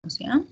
párrafos, ¿ya?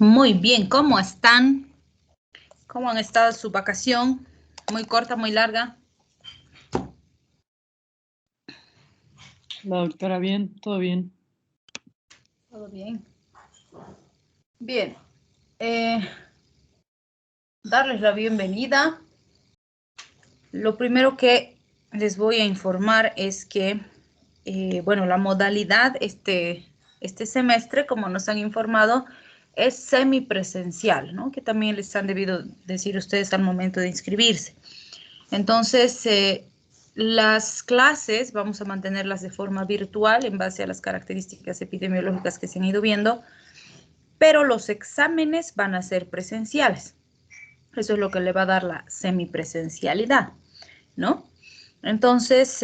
Muy bien, ¿cómo están? ¿Cómo han estado su vacación? ¿Muy corta, muy larga? La doctora, bien, todo bien. Todo bien. Bien. Darles la bienvenida. Lo primero que les voy a informar es que, bueno, la modalidad este semestre, como nos han informado, es semipresencial, ¿no? Que también les han debido decir ustedes al momento de inscribirse. Entonces, las clases vamos a mantenerlas de forma virtual en base a las características epidemiológicas que se han ido viendo, pero los exámenes van a ser presenciales. Eso es lo que le va a dar la semipresencialidad, ¿no? Entonces,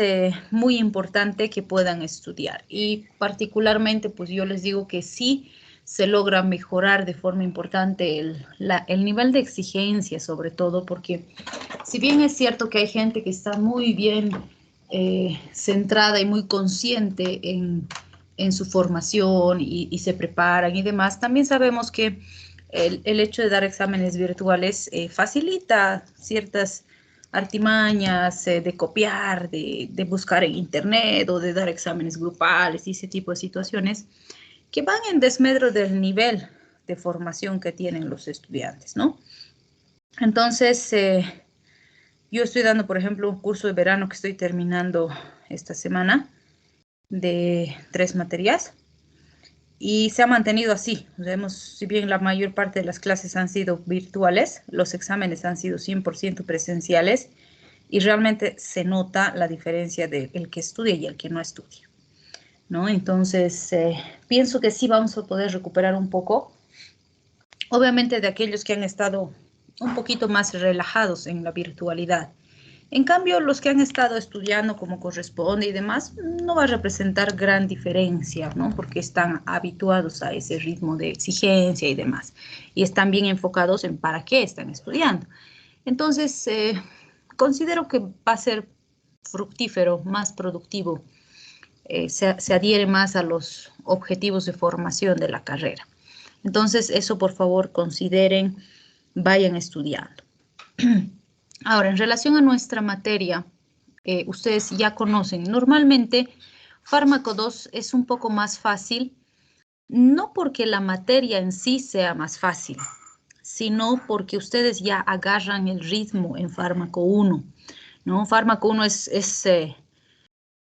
muy importante que puedan estudiar y particularmente, pues yo les digo que sí se logra mejorar de forma importante el nivel de exigencia, sobre todo porque si bien es cierto que hay gente que está muy bien centrada y muy consciente en su formación y se preparan y demás, también sabemos que el hecho de dar exámenes virtuales facilita ciertas artimañas de copiar, de buscar en internet o de dar exámenes grupales y ese tipo de situaciones que van en desmedro del nivel de formación que tienen los estudiantes, ¿no? Entonces, yo estoy dando, por ejemplo, un curso de verano que estoy terminando esta semana de 3 materias y se ha mantenido así. O sea, si bien la mayor parte de las clases han sido virtuales, los exámenes han sido 100% presenciales y realmente se nota la diferencia del que estudia y el que no estudia, ¿no? Entonces, pienso que sí vamos a poder recuperar un poco, obviamente de aquellos que han estado un poquito más relajados en la virtualidad. En cambio, los que han estado estudiando como corresponde y demás, no va a representar gran diferencia, ¿no? Porque están habituados a ese ritmo de exigencia y demás. Y están bien enfocados en para qué están estudiando. Entonces, considero que va a ser fructífero, más productivo, se adhiere más a los objetivos de formación de la carrera. Entonces, eso por favor consideren, vayan estudiando. Ahora, en relación a nuestra materia, ustedes ya conocen, normalmente fármaco 2 es un poco más fácil, no porque la materia en sí sea más fácil, sino porque ustedes ya agarran el ritmo en fármaco 1, ¿no? Fármaco 1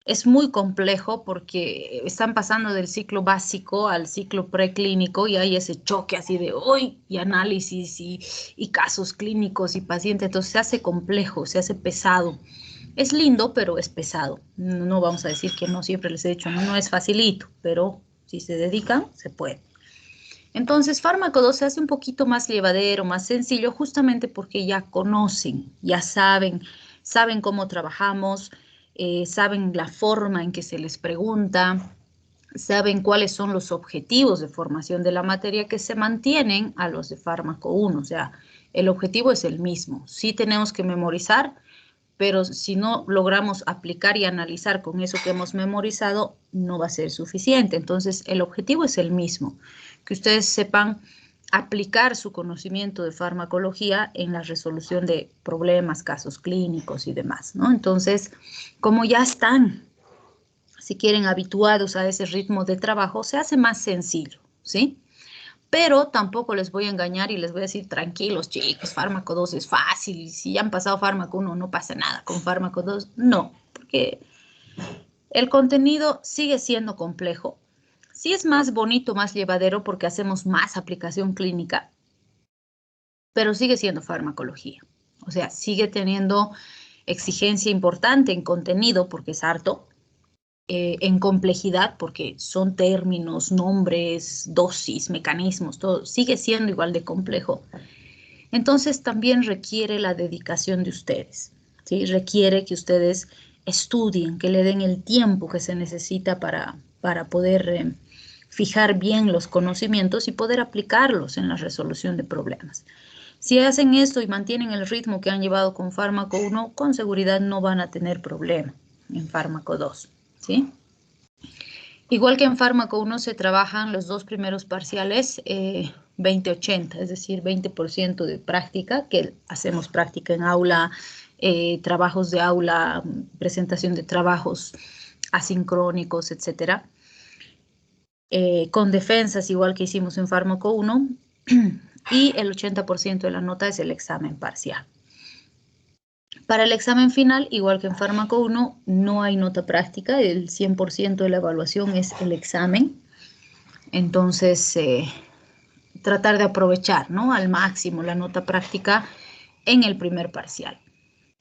es muy complejo porque están pasando del ciclo básico al ciclo preclínico y hay ese choque así de hoy y análisis y casos clínicos y pacientes, entonces se hace complejo, se hace pesado. Es lindo, pero es pesado. No vamos a decir que no, siempre les he dicho, no es facilito, pero si se dedican, se puede. Entonces, fármaco 2 se hace un poquito más llevadero, más sencillo, justamente porque ya conocen, ya saben cómo trabajamos, saben la forma en que se les pregunta, saben cuáles son los objetivos de formación de la materia que se mantienen a los de fármaco 1. O sea, el objetivo es el mismo. Sí tenemos que memorizar, pero si no logramos aplicar y analizar con eso que hemos memorizado, no va a ser suficiente. Entonces, el objetivo es el mismo, que ustedes sepan aplicar su conocimiento de farmacología en la resolución de problemas, casos clínicos y demás, ¿no? Entonces, como ya están, si quieren, habituados a ese ritmo de trabajo, se hace más sencillo, ¿sí? Pero tampoco les voy a engañar y les voy a decir, tranquilos chicos, fármaco 2 es fácil, y si ya han pasado fármaco 1 no pasa nada con fármaco 2, no, porque el contenido sigue siendo complejo. Sí es más bonito, más llevadero porque hacemos más aplicación clínica, pero sigue siendo farmacología. O sea, sigue teniendo exigencia importante en contenido porque es harto, en complejidad, porque son términos, nombres, dosis, mecanismos, todo sigue siendo igual de complejo. Entonces también requiere la dedicación de ustedes, ¿sí? Requiere que ustedes estudien, que le den el tiempo que se necesita para poder fijar bien los conocimientos y poder aplicarlos en la resolución de problemas. Si hacen esto y mantienen el ritmo que han llevado con fármaco 1, con seguridad no van a tener problema en fármaco 2, ¿sí? Igual que en fármaco 1 se trabajan los 2 primeros parciales 20-80, es decir, 20% de práctica, que hacemos práctica en aula, trabajos de aula, presentación de trabajos asincrónicos, etcétera. Con defensas, igual que hicimos en Fármaco 1, y el 80% de la nota es el examen parcial. Para el examen final, igual que en Fármaco 1, no hay nota práctica, el 100% de la evaluación es el examen. Entonces, tratar de aprovechar, ¿no?, al máximo la nota práctica en el primer parcial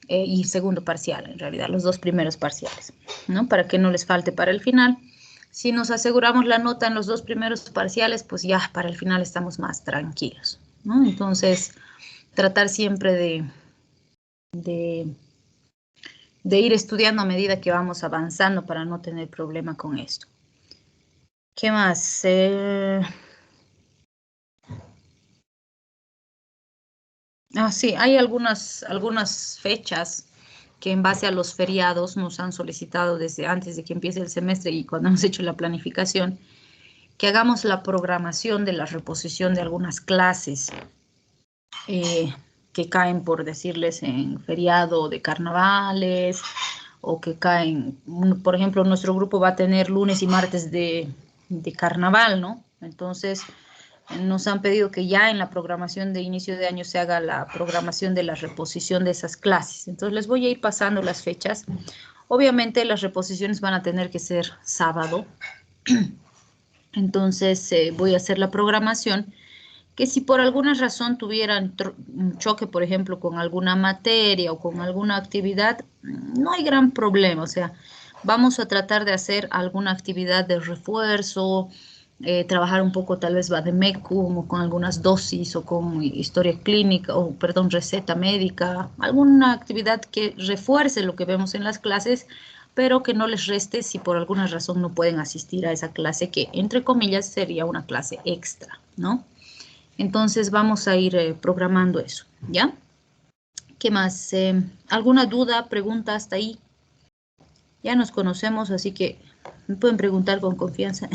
y segundo parcial, en realidad, los dos primeros parciales, ¿no?, para que no les falte para el final. Si nos aseguramos la nota en los dos primeros parciales, pues ya para el final estamos más tranquilos, ¿no? Entonces, tratar siempre de ir estudiando a medida que vamos avanzando para no tener problema con esto. ¿Qué más? Sí, hay algunas fechas que en base a los feriados nos han solicitado desde antes de que empiece el semestre y cuando hemos hecho la planificación, que hagamos la programación de la reposición de algunas clases que caen, por decirles, en feriado de carnavales o que caen, por ejemplo, nuestro grupo va a tener lunes y martes de carnaval, ¿no? Entonces, nos han pedido que ya en la programación de inicio de año se haga la programación de la reposición de esas clases. Entonces, les voy a ir pasando las fechas. Obviamente, las reposiciones van a tener que ser sábado. Entonces, voy a hacer la programación, que si por alguna razón tuvieran un choque, por ejemplo, con alguna materia o con alguna actividad, no hay gran problema. O sea, vamos a tratar de hacer alguna actividad de refuerzo, trabajar un poco tal vez vademecum o con algunas dosis o con historia clínica o, perdón, receta médica, alguna actividad que refuerce lo que vemos en las clases, pero que no les reste si por alguna razón no pueden asistir a esa clase que, entre comillas, sería una clase extra, ¿no? Entonces vamos a ir programando eso, ¿ya? ¿Qué más? ¿Alguna duda, pregunta hasta ahí? Ya nos conocemos, así que me pueden preguntar con confianza.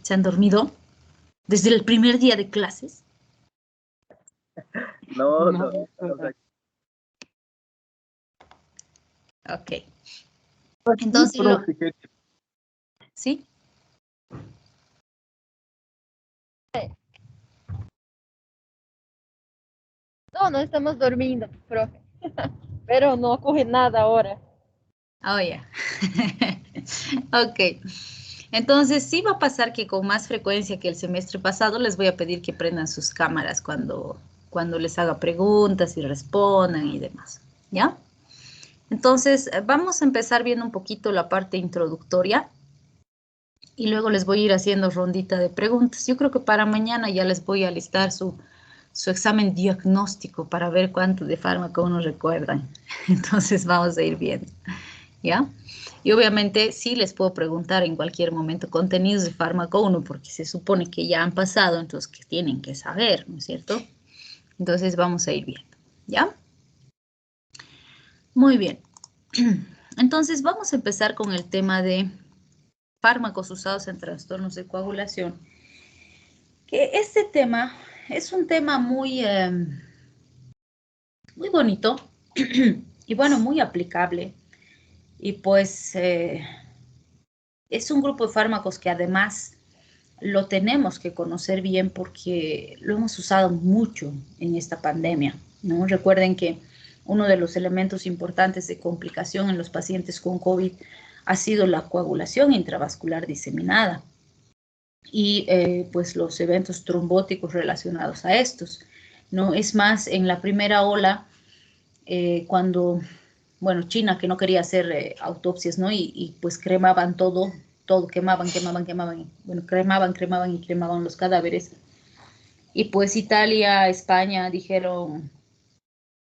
¿Se han dormido desde el primer día de clases? No, No, no, o sea, Ok. sí, Entonces, profe, ¿sí? No, no estamos durmiendo, profe. Pero no ocurre nada ahora. Oh, ya. Ok. Entonces, sí va a pasar que con más frecuencia que el semestre pasado les voy a pedir que prendan sus cámaras cuando les haga preguntas y respondan y demás, ¿ya? Entonces, vamos a empezar viendo un poquito la parte introductoria y luego les voy a ir haciendo rondita de preguntas. Yo creo que para mañana ya les voy a listar su examen diagnóstico para ver cuánto de fármaco nos recuerdan. Entonces, vamos a ir viendo, ¿ya? Y obviamente sí les puedo preguntar en cualquier momento contenidos de fármaco 1 porque se supone que ya han pasado, entonces que tienen que saber, ¿no es cierto? Entonces, vamos a ir viendo, ¿ya? Muy bien. Entonces, vamos a empezar con el tema de fármacos usados en trastornos de coagulación. Que este tema es un tema muy bonito y bueno, muy aplicable. Y pues es un grupo de fármacos que además lo tenemos que conocer bien porque lo hemos usado mucho en esta pandemia, ¿no? Recuerden que uno de los elementos importantes de complicación en los pacientes con COVID ha sido la coagulación intravascular diseminada y pues los eventos trombóticos relacionados a estos, ¿no? Es más, en la primera ola, cuando, bueno, China que no quería hacer autopsias, ¿no? Y pues cremaban todo, quemaban, bueno, cremaban los cadáveres. Y pues Italia, España dijeron,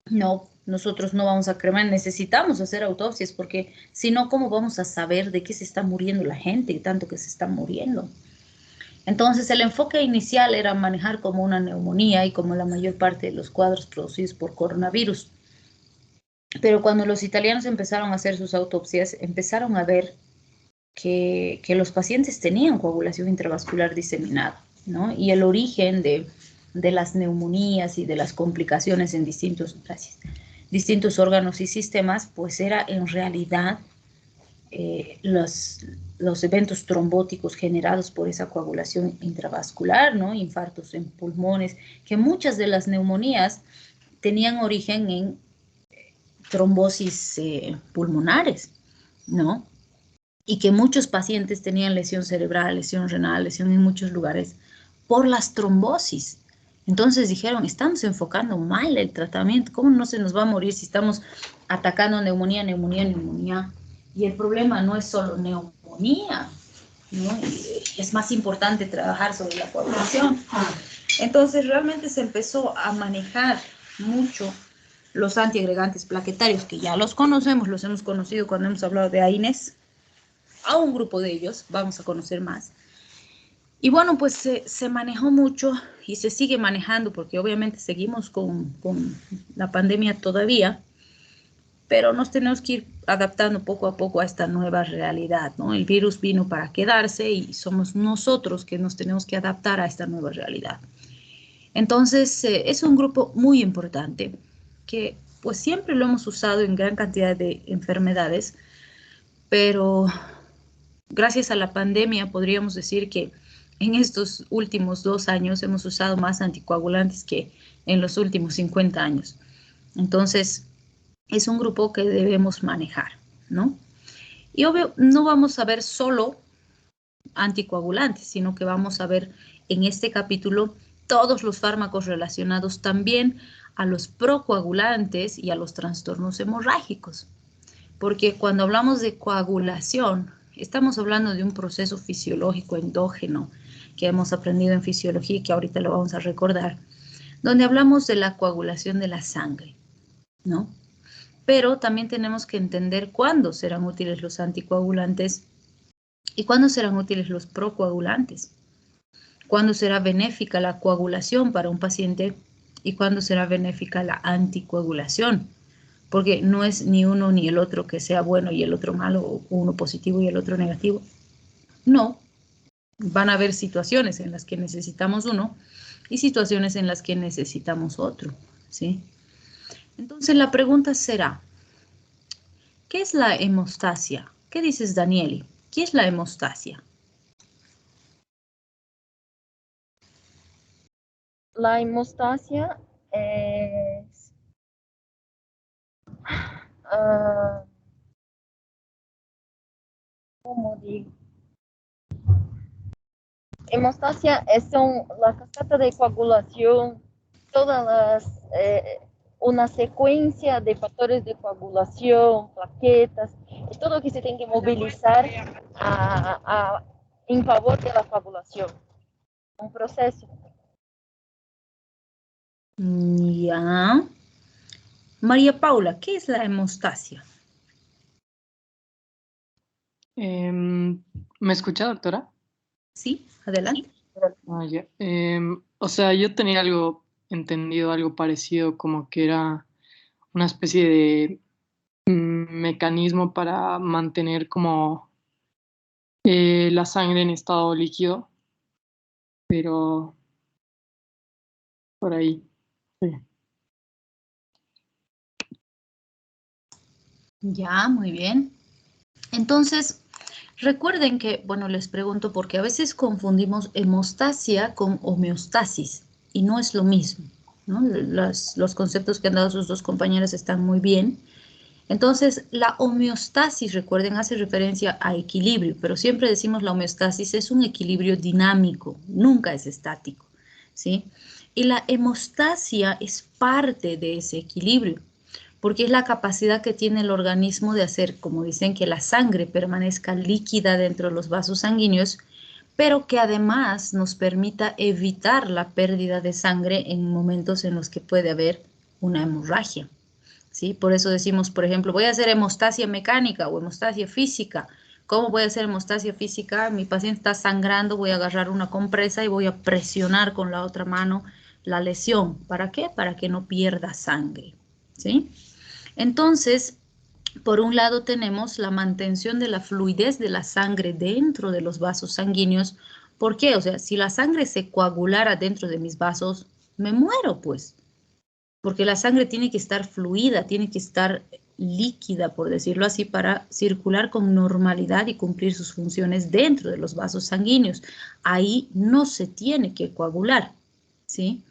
no, nosotros no vamos a cremar, necesitamos hacer autopsias porque si no, ¿cómo vamos a saber de qué se está muriendo la gente y tanto que se está muriendo? Entonces, el enfoque inicial era manejar como una neumonía y como la mayor parte de los cuadros producidos por coronavirus. Pero cuando los italianos empezaron a hacer sus autopsias, empezaron a ver que los pacientes tenían coagulación intravascular diseminada, ¿no? Y el origen de las neumonías y de las complicaciones en distintos órganos y sistemas, pues era en realidad los eventos trombóticos generados por esa coagulación intravascular, ¿no? Infartos en pulmones, que muchas de las neumonías tenían origen en trombosis pulmonares, ¿no? Y que muchos pacientes tenían lesión cerebral, lesión renal, lesión en muchos lugares por las trombosis. Entonces dijeron, estamos enfocando mal el tratamiento, ¿cómo no se nos va a morir si estamos atacando neumonía, neumonía, neumonía? Y el problema no es solo neumonía, ¿no? Es más importante trabajar sobre la coagulación. Entonces realmente se empezó a manejar mucho los antiagregantes plaquetarios, que ya los conocemos, los hemos conocido cuando hemos hablado de AINES, a un grupo de ellos, vamos a conocer más. Y bueno, pues se manejó mucho y se sigue manejando porque obviamente seguimos con la pandemia todavía, pero nos tenemos que ir adaptando poco a poco a esta nueva realidad, ¿no? El virus vino para quedarse y somos nosotros que nos tenemos que adaptar a esta nueva realidad. Entonces, es un grupo muy importante que pues siempre lo hemos usado en gran cantidad de enfermedades, pero gracias a la pandemia podríamos decir que en estos últimos 2 años hemos usado más anticoagulantes que en los últimos 50 años. Entonces, es un grupo que debemos manejar, ¿no? Y obvio, no vamos a ver solo anticoagulantes, sino que vamos a ver en este capítulo todos los fármacos relacionados también a los procoagulantes y a los trastornos hemorrágicos. Porque cuando hablamos de coagulación, estamos hablando de un proceso fisiológico endógeno que hemos aprendido en fisiología y que ahorita lo vamos a recordar, donde hablamos de la coagulación de la sangre, ¿no? Pero también tenemos que entender cuándo serán útiles los anticoagulantes y cuándo serán útiles los procoagulantes, cuándo será benéfica la coagulación para un paciente y cuándo será benéfica la anticoagulación, porque no es ni uno ni el otro que sea bueno y el otro malo, o uno positivo y el otro negativo. No, van a haber situaciones en las que necesitamos uno y situaciones en las que necesitamos otro, ¿sí? Entonces la pregunta será, ¿qué es la hemostasia? ¿Qué dices, Danieli? ¿Qué es la hemostasia? La hemostasia es, ah, ¿cómo digo? Hemostasia son la cascada de coagulación, todas las, una secuencia de factores de coagulación, plaquetas, es todo lo que se tiene que movilizar en favor de la coagulación. Un proceso. Ya. María Paula, ¿qué es la hemostasia? ¿Me escucha, doctora? Sí, adelante. Ah, ya. O sea, yo tenía algo entendido, algo parecido, como que era una especie de mecanismo para mantener como la sangre en estado líquido, pero por ahí. Sí. Ya, muy bien. Entonces, recuerden que, bueno, les pregunto porque a veces confundimos hemostasia con homeostasis y no es lo mismo, ¿no? Los conceptos que han dado sus dos compañeras están muy bien. Entonces, la homeostasis, recuerden, hace referencia a equilibrio, pero siempre decimos la homeostasis es un equilibrio dinámico, nunca es estático, ¿sí? Y la hemostasia es parte de ese equilibrio, porque es la capacidad que tiene el organismo de hacer, como dicen, que la sangre permanezca líquida dentro de los vasos sanguíneos, pero que además nos permita evitar la pérdida de sangre en momentos en los que puede haber una hemorragia. ¿Sí? Por eso decimos, por ejemplo, voy a hacer hemostasia mecánica o hemostasia física. ¿Cómo voy a hacer hemostasia física? Mi paciente está sangrando, voy a agarrar una compresa y voy a presionar con la otra mano la lesión. ¿Para qué? Para que no pierda sangre. ¿Sí? Entonces, por un lado tenemos la mantención de la fluidez de la sangre dentro de los vasos sanguíneos. ¿Por qué? O sea, si la sangre se coagulara dentro de mis vasos, me muero, pues. Porque la sangre tiene que estar fluida, tiene que estar líquida, por decirlo así, para circular con normalidad y cumplir sus funciones dentro de los vasos sanguíneos. Ahí no se tiene que coagular, ¿sí?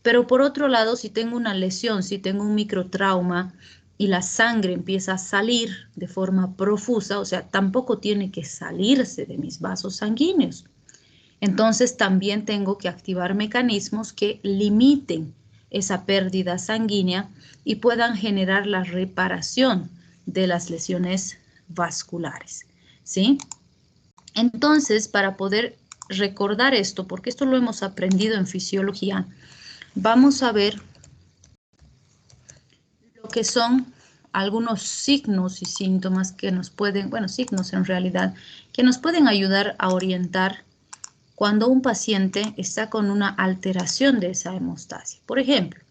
Pero por otro lado, si tengo una lesión, si tengo un microtrauma y la sangre empieza a salir de forma profusa, o sea, tampoco tiene que salirse de mis vasos sanguíneos. Entonces también tengo que activar mecanismos que limiten esa pérdida sanguínea y puedan generar la reparación de las lesiones vasculares, ¿sí? Entonces, para poder recordar esto, porque esto lo hemos aprendido en fisiología, vamos a ver lo que son algunos signos y síntomas que nos pueden, bueno, signos en realidad, que nos pueden ayudar a orientar cuando un paciente está con una alteración de esa hemostasia. Por ejemplo,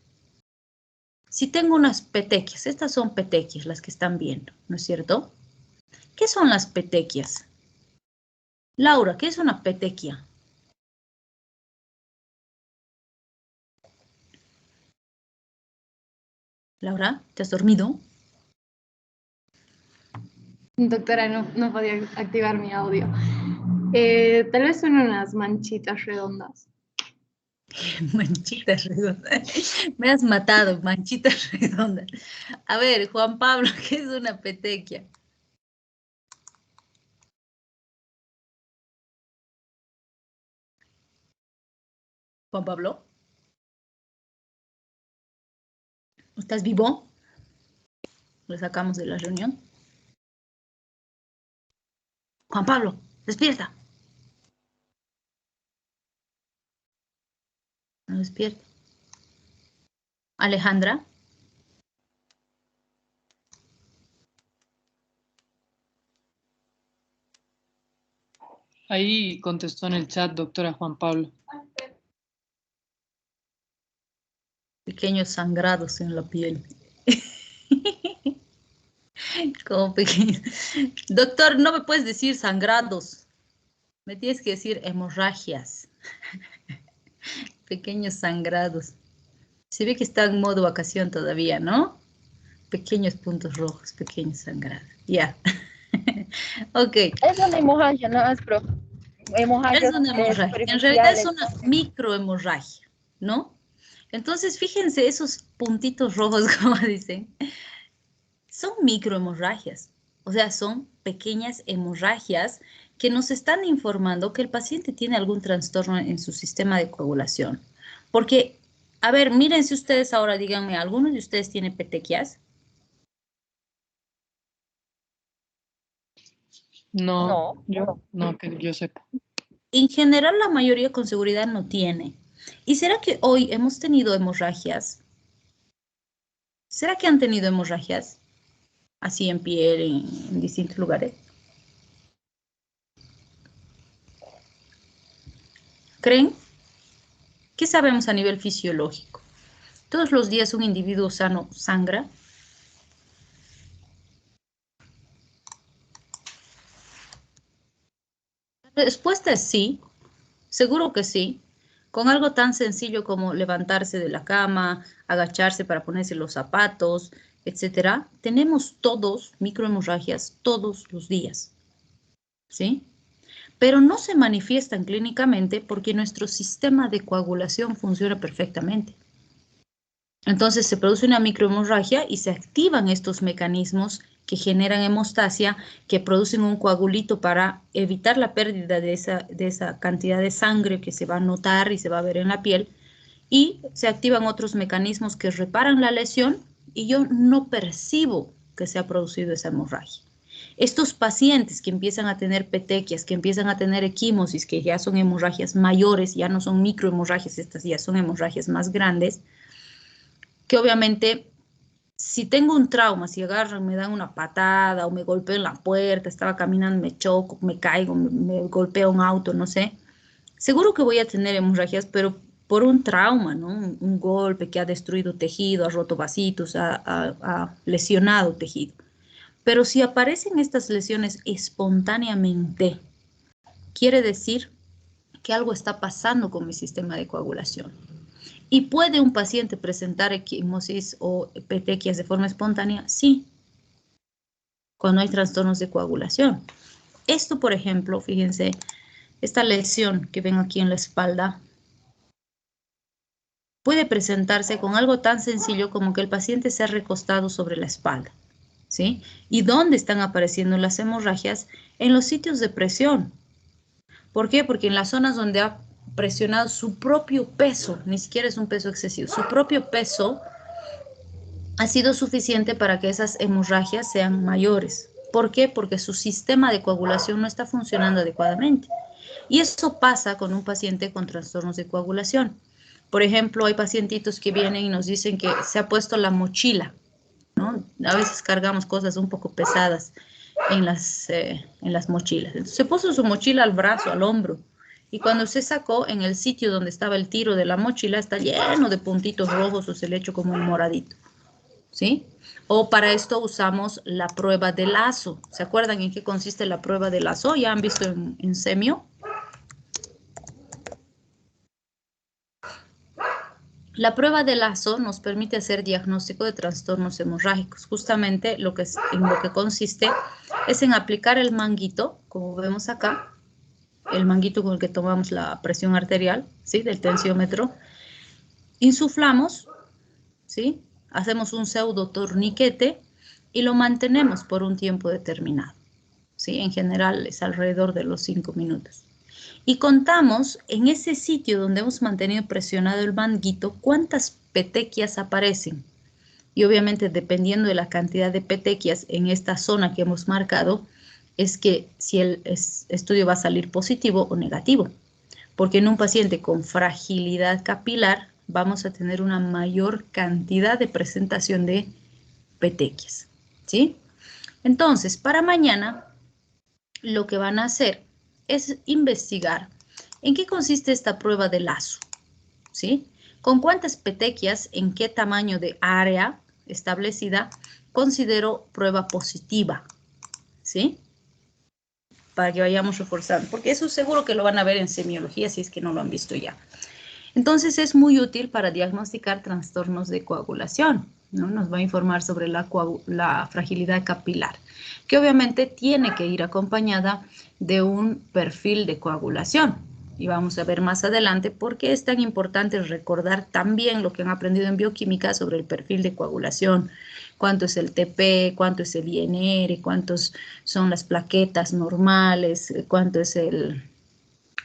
si tengo unas petequias, estas son petequias las que están viendo, ¿no es cierto? ¿Qué son las petequias? Laura, ¿qué es una petequia? Laura, ¿te has dormido? Doctora, no podía activar mi audio. Tal vez son unas manchitas redondas. Manchitas redondas. Me has matado, manchitas redondas. A ver, Juan Pablo, ¿qué es una petequia? Juan Pablo, ¿estás vivo? Lo sacamos de la reunión. Juan Pablo, despierta. No despierta. Alejandra. Ahí contestó en el chat, doctora Juan Pablo. Pequeños sangrados en la piel. Como pequeños. Doctor, no me puedes decir sangrados. Me tienes que decir hemorragias. Pequeños sangrados. Se ve que está en modo vacación todavía, ¿no? Pequeños puntos rojos, pequeños sangrados. Ya. Ok. Es una hemorragia, ¿no? Es hemorragias Es una hemorragia. En realidad es superficiales. una microhemorragia, ¿no? Entonces, fíjense esos puntitos rojos, como dicen, son microhemorragias. O sea, son pequeñas hemorragias que nos están informando que el paciente tiene algún trastorno en su sistema de coagulación. Porque, a ver, mírense ustedes ahora, díganme, ¿alguno de ustedes tiene petequias? No, No. no que yo sepa. En general, la mayoría con seguridad no tiene. ¿Y será que hoy hemos tenido hemorragias? ¿Será que han tenido hemorragias? Así en piel, en distintos lugares. ¿Creen? ¿Qué sabemos a nivel fisiológico? ¿Todos los días un individuo sano sangra? La respuesta es sí, seguro que sí. Con algo tan sencillo como levantarse de la cama, agacharse para ponerse los zapatos, etcétera, tenemos todos microhemorragias todos los días, ¿sí? Pero no se manifiestan clínicamente porque nuestro sistema de coagulación funciona perfectamente. Entonces se produce una microhemorragia y se activan estos mecanismos que generan hemostasia, que producen un coagulito para evitar la pérdida de esa cantidad de sangre que se va a notar y se va a ver en la piel. Y se activan otros mecanismos que reparan la lesión y yo no percibo que se ha producido esa hemorragia. Estos pacientes que empiezan a tener petequias, que empiezan a tener equimosis, que ya son hemorragias mayores, ya no son microhemorragias, estas ya son hemorragias más grandes, que obviamente si tengo un trauma, si agarran, me dan una patada o me golpeo en la puerta, estaba caminando, me choco, me caigo, me golpea un auto, no sé, seguro que voy a tener hemorragias, pero por un trauma, ¿no? Un golpe que ha destruido tejido, ha roto vasitos, ha lesionado tejido. Pero si aparecen estas lesiones espontáneamente, quiere decir que algo está pasando con mi sistema de coagulación. ¿Y puede un paciente presentar equimosis o petequias de forma espontánea? Sí, cuando hay trastornos de coagulación. Esto, por ejemplo, fíjense, esta lesión que ven aquí en la espalda puede presentarse con algo tan sencillo como que el paciente se ha recostado sobre la espalda, ¿sí? ¿Y dónde están apareciendo las hemorragias? En los sitios de presión. ¿Por qué? Porque en las zonas donde ha presionado su propio peso, ni siquiera es un peso excesivo, su propio peso ha sido suficiente para que esas hemorragias sean mayores. ¿Por qué? Porque su sistema de coagulación no está funcionando adecuadamente. Y eso pasa con un paciente con trastornos de coagulación. Por ejemplo, hay pacientitos que vienen y nos dicen que se ha puesto la mochila, ¿no? A veces cargamos cosas un poco pesadas en las mochilas. Entonces, se puso su mochila al brazo, al hombro, y cuando se sacó, en el sitio donde estaba el tiro de la mochila está lleno de puntitos rojos o se le echó como un moradito, ¿sí? O para esto usamos la prueba de lazo. ¿Se acuerdan en qué consiste la prueba de lazo? ¿Ya han visto en semio? La prueba de lazo nos permite hacer diagnóstico de trastornos hemorrágicos. Justamente en lo que consiste es en aplicar el manguito, como vemos acá, el manguito con el que tomamos la presión arterial, ¿sí? Del tensiómetro. Insuflamos, ¿sí? Hacemos un pseudo torniquete y lo mantenemos por un tiempo determinado, ¿sí? En general es alrededor de los 5 minutos. Y contamos en ese sitio donde hemos mantenido presionado el manguito cuántas petequias aparecen. Y obviamente dependiendo de la cantidad de petequias en esta zona que hemos marcado, es que si el estudio va a salir positivo o negativo. Porque en un paciente con fragilidad capilar vamos a tener una mayor cantidad de presentación de petequias, ¿sí? Entonces, para mañana, lo que van a hacer es investigar en qué consiste esta prueba de lazo, ¿sí? Con cuántas petequias, en qué tamaño de área establecida, considero prueba positiva, ¿sí? Para que vayamos reforzando, porque eso seguro que lo van a ver en semiología si es que no lo han visto ya. Entonces es muy útil para diagnosticar trastornos de coagulación, ¿no? Nos va a informar sobre la fragilidad capilar, que obviamente tiene que ir acompañada de un perfil de coagulación. Y vamos a ver más adelante por qué es tan importante recordar también lo que han aprendido en bioquímica sobre el perfil de coagulación. Cuánto es el TP, cuánto es el INR, cuántos son las plaquetas normales, cuánto es el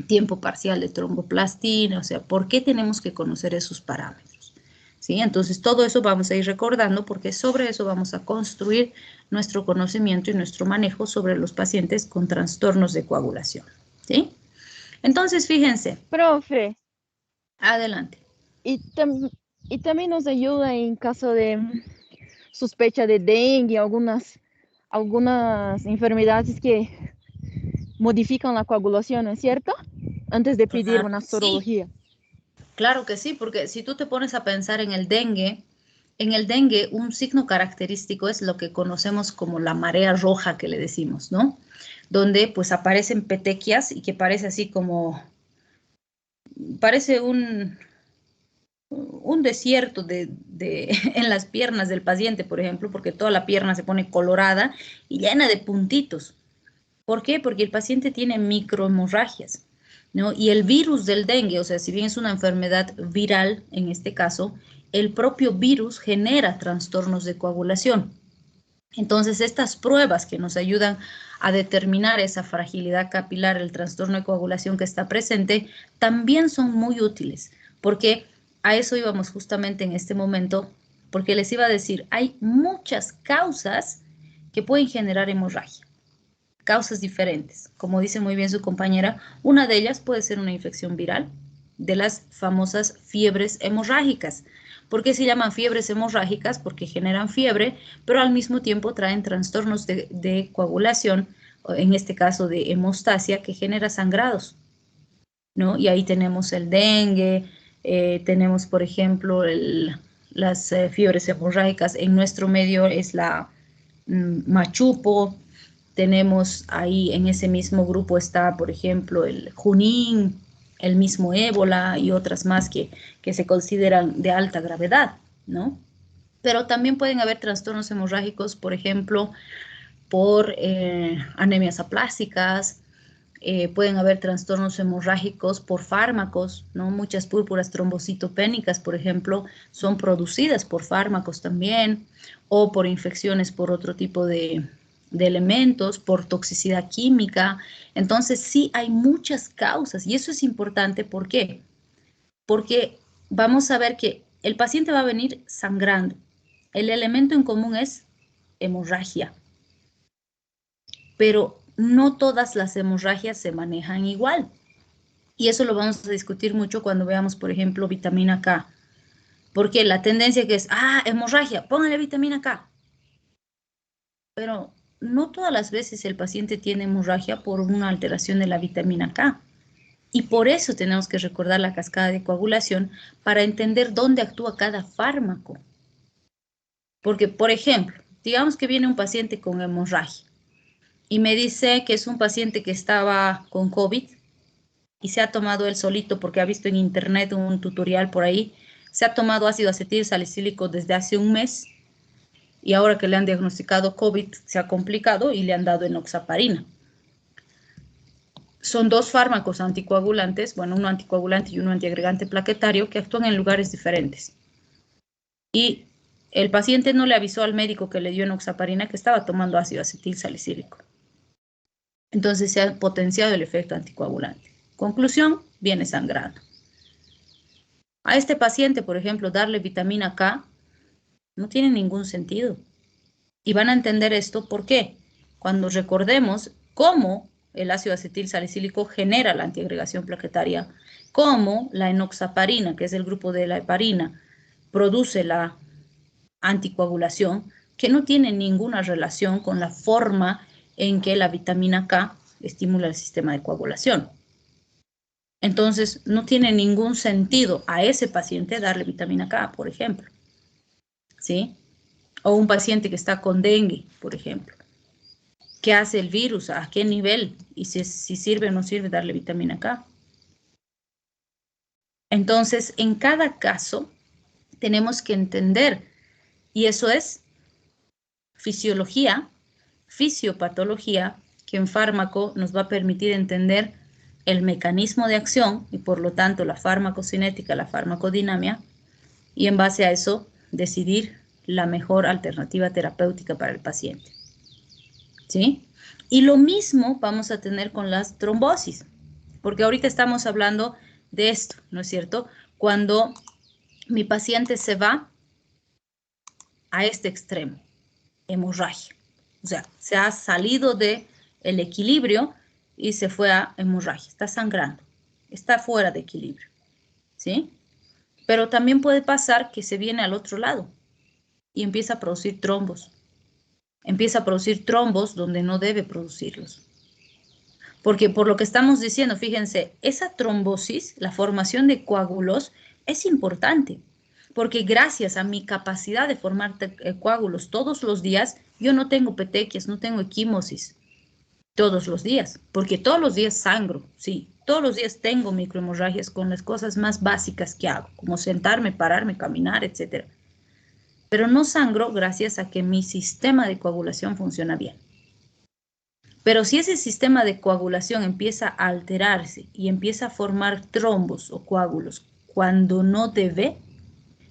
tiempo parcial de tromboplastina, o sea, ¿por qué tenemos que conocer esos parámetros? ¿Sí? Entonces, todo eso vamos a ir recordando porque sobre eso vamos a construir nuestro conocimiento y nuestro manejo sobre los pacientes con trastornos de coagulación. ¿Sí? Entonces, fíjense. Profe. Adelante. Y también nos ayuda en caso de sospecha de dengue, algunas enfermedades que modifican la coagulación, ¿no es cierto? Antes de pedir Claro una que sorología. sí. Claro que sí, porque si tú te pones a pensar en el dengue un signo característico es lo que conocemos como la marea roja que le decimos, ¿no? Donde pues aparecen petequias y que parece así como, parece un desierto en las piernas del paciente, por ejemplo, porque toda la pierna se pone colorada y llena de puntitos. ¿Por qué? Porque el paciente tiene microhemorragias, ¿no? Y el virus del dengue, o sea, si bien es una enfermedad viral en este caso, el propio virus genera trastornos de coagulación. Entonces, estas pruebas que nos ayudan a determinar esa fragilidad capilar, el trastorno de coagulación que está presente, también son muy útiles, porque a eso íbamos justamente en este momento, porque les iba a decir, hay muchas causas que pueden generar hemorragia, causas diferentes. Como dice muy bien su compañera, una de ellas puede ser una infección viral, de las famosas fiebres hemorrágicas. ¿Por qué se llaman fiebres hemorrágicas? Porque generan fiebre, pero al mismo tiempo traen trastornos de coagulación, en este caso de hemostasia, que genera sangrados, ¿no? Y ahí tenemos el dengue, tenemos, por ejemplo, las fiebres hemorrágicas. En nuestro medio es la machupo, tenemos ahí en ese mismo grupo está, por ejemplo, el Junín, el mismo ébola y otras más que se consideran de alta gravedad, ¿no? Pero también pueden haber trastornos hemorrágicos, por ejemplo, por anemias aplásicas, pueden haber trastornos hemorrágicos por fármacos, ¿no? Muchas púrpuras trombocitopénicas, por ejemplo, son producidas por fármacos también, o por infecciones por otro tipo de elementos, por toxicidad química. Entonces, sí hay muchas causas y eso es importante. ¿Por qué? Porque vamos a ver que el paciente va a venir sangrando. El elemento en común es hemorragia, pero no todas las hemorragias se manejan igual. Y eso lo vamos a discutir mucho cuando veamos, por ejemplo, vitamina K. Porque la tendencia que es, hemorragia, póngale vitamina K. Pero no todas las veces el paciente tiene hemorragia por una alteración de la vitamina K. Y por eso tenemos que recordar la cascada de coagulación para entender dónde actúa cada fármaco. Porque, por ejemplo, digamos que viene un paciente con hemorragia y me dice que es un paciente que estaba con COVID y se ha tomado él solito porque ha visto en internet un tutorial por ahí, se ha tomado ácido acetil salicílico desde hace un mes y ahora que le han diagnosticado COVID se ha complicado y le han dado enoxaparina. Son dos fármacos anticoagulantes, bueno, uno anticoagulante y uno antiagregante plaquetario que actúan en lugares diferentes. Y el paciente no le avisó al médico que le dio enoxaparina que estaba tomando ácido acetil salicílico. Entonces se ha potenciado el efecto anticoagulante. Conclusión, viene sangrando. A este paciente, por ejemplo, darle vitamina K no tiene ningún sentido. Y van a entender esto, ¿por qué? Cuando recordemos cómo el ácido acetil salicílico genera la antiagregación plaquetaria, cómo la enoxaparina, que es el grupo de la heparina, produce la anticoagulación, que no tiene ninguna relación con la forma en que la vitamina K estimula el sistema de coagulación. Entonces, no tiene ningún sentido a ese paciente darle vitamina K, por ejemplo. ¿Sí? O un paciente que está con dengue, por ejemplo. ¿Qué hace el virus? ¿A qué nivel? Y si sirve o no sirve darle vitamina K. Entonces, en cada caso, tenemos que entender, y eso es fisiología, fisiopatología, que en fármaco nos va a permitir entender el mecanismo de acción y por lo tanto la farmacocinética, la farmacodinamia, y en base a eso decidir la mejor alternativa terapéutica para el paciente. ¿Sí? Y lo mismo vamos a tener con las trombosis, porque ahorita estamos hablando de esto, ¿no es cierto? Cuando mi paciente se va a este extremo, hemorragia. O sea, se ha salido del equilibrio y se fue a hemorragia, está sangrando, está fuera de equilibrio, ¿sí? Pero también puede pasar que se viene al otro lado y empieza a producir trombos. Empieza a producir trombos donde no debe producirlos. Porque por lo que estamos diciendo, fíjense, esa trombosis, la formación de coágulos, es importante. Porque gracias a mi capacidad de formar coágulos todos los días, yo no tengo petequias, no tengo equimosis todos los días. Porque todos los días sangro, sí. Todos los días tengo microhemorragias con las cosas más básicas que hago, como sentarme, pararme, caminar, etc. Pero no sangro gracias a que mi sistema de coagulación funciona bien. Pero si ese sistema de coagulación empieza a alterarse y empieza a formar trombos o coágulos cuando no debe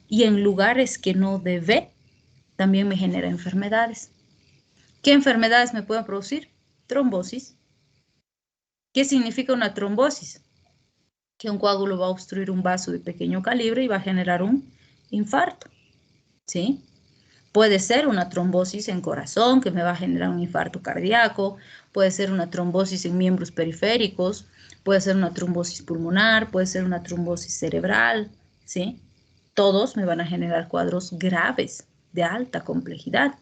y en lugares que no debe, también me genera enfermedades. ¿Qué enfermedades me pueden producir? Trombosis. ¿Qué significa una trombosis? Que un coágulo va a obstruir un vaso de pequeño calibre y va a generar un infarto. ¿Sí? Puede ser una trombosis en corazón que me va a generar un infarto cardíaco, puede ser una trombosis en miembros periféricos, puede ser una trombosis pulmonar, puede ser una trombosis cerebral, ¿sí? Todos me van a generar cuadros graves de alta complejidad.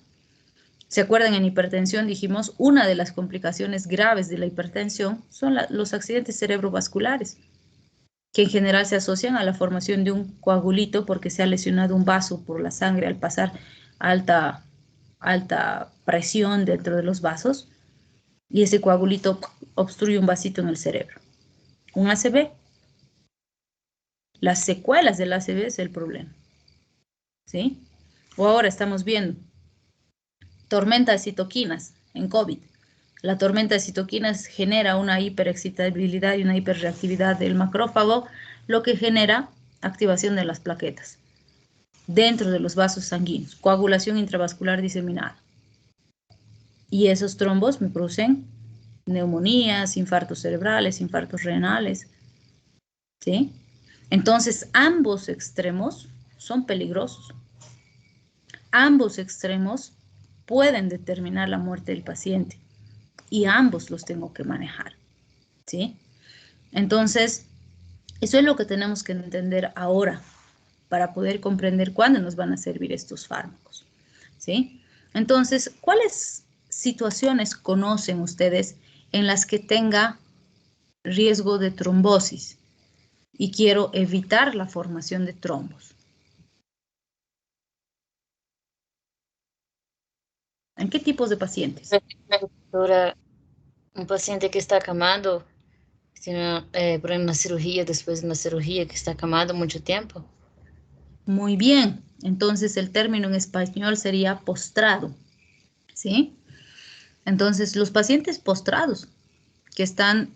¿Se acuerdan? En hipertensión dijimos, una de las complicaciones graves de la hipertensión son los accidentes cerebrovasculares, que en general se asocian a la formación de un coagulito porque se ha lesionado un vaso por la sangre al pasar a alta presión dentro de los vasos y ese coagulito obstruye un vasito en el cerebro. Un ACV. Las secuelas del ACV es el problema. ¿Sí? O ahora estamos viendo tormenta de citoquinas en COVID. La tormenta de citoquinas genera una hiperexcitabilidad y una hiperreactividad del macrófago, lo que genera activación de las plaquetas dentro de los vasos sanguíneos, coagulación intravascular diseminada. Y esos trombos me producen neumonías, infartos cerebrales, infartos renales. ¿Sí? Entonces, ambos extremos son peligrosos. Ambos extremos pueden determinar la muerte del paciente y ambos los tengo que manejar. ¿Sí? Entonces, eso es lo que tenemos que entender ahora para poder comprender cuándo nos van a servir estos fármacos. ¿Sí? Entonces, ¿cuáles situaciones conocen ustedes en las que tenga riesgo de trombosis y quiero evitar la formación de trombos? ¿En qué tipos de pacientes? Doctora, un paciente que está acamado, tiene por ejemplo, una cirugía, después de una cirugía que está acamado mucho tiempo. Muy bien, entonces el término en español sería postrado, ¿sí? Entonces los pacientes postrados que están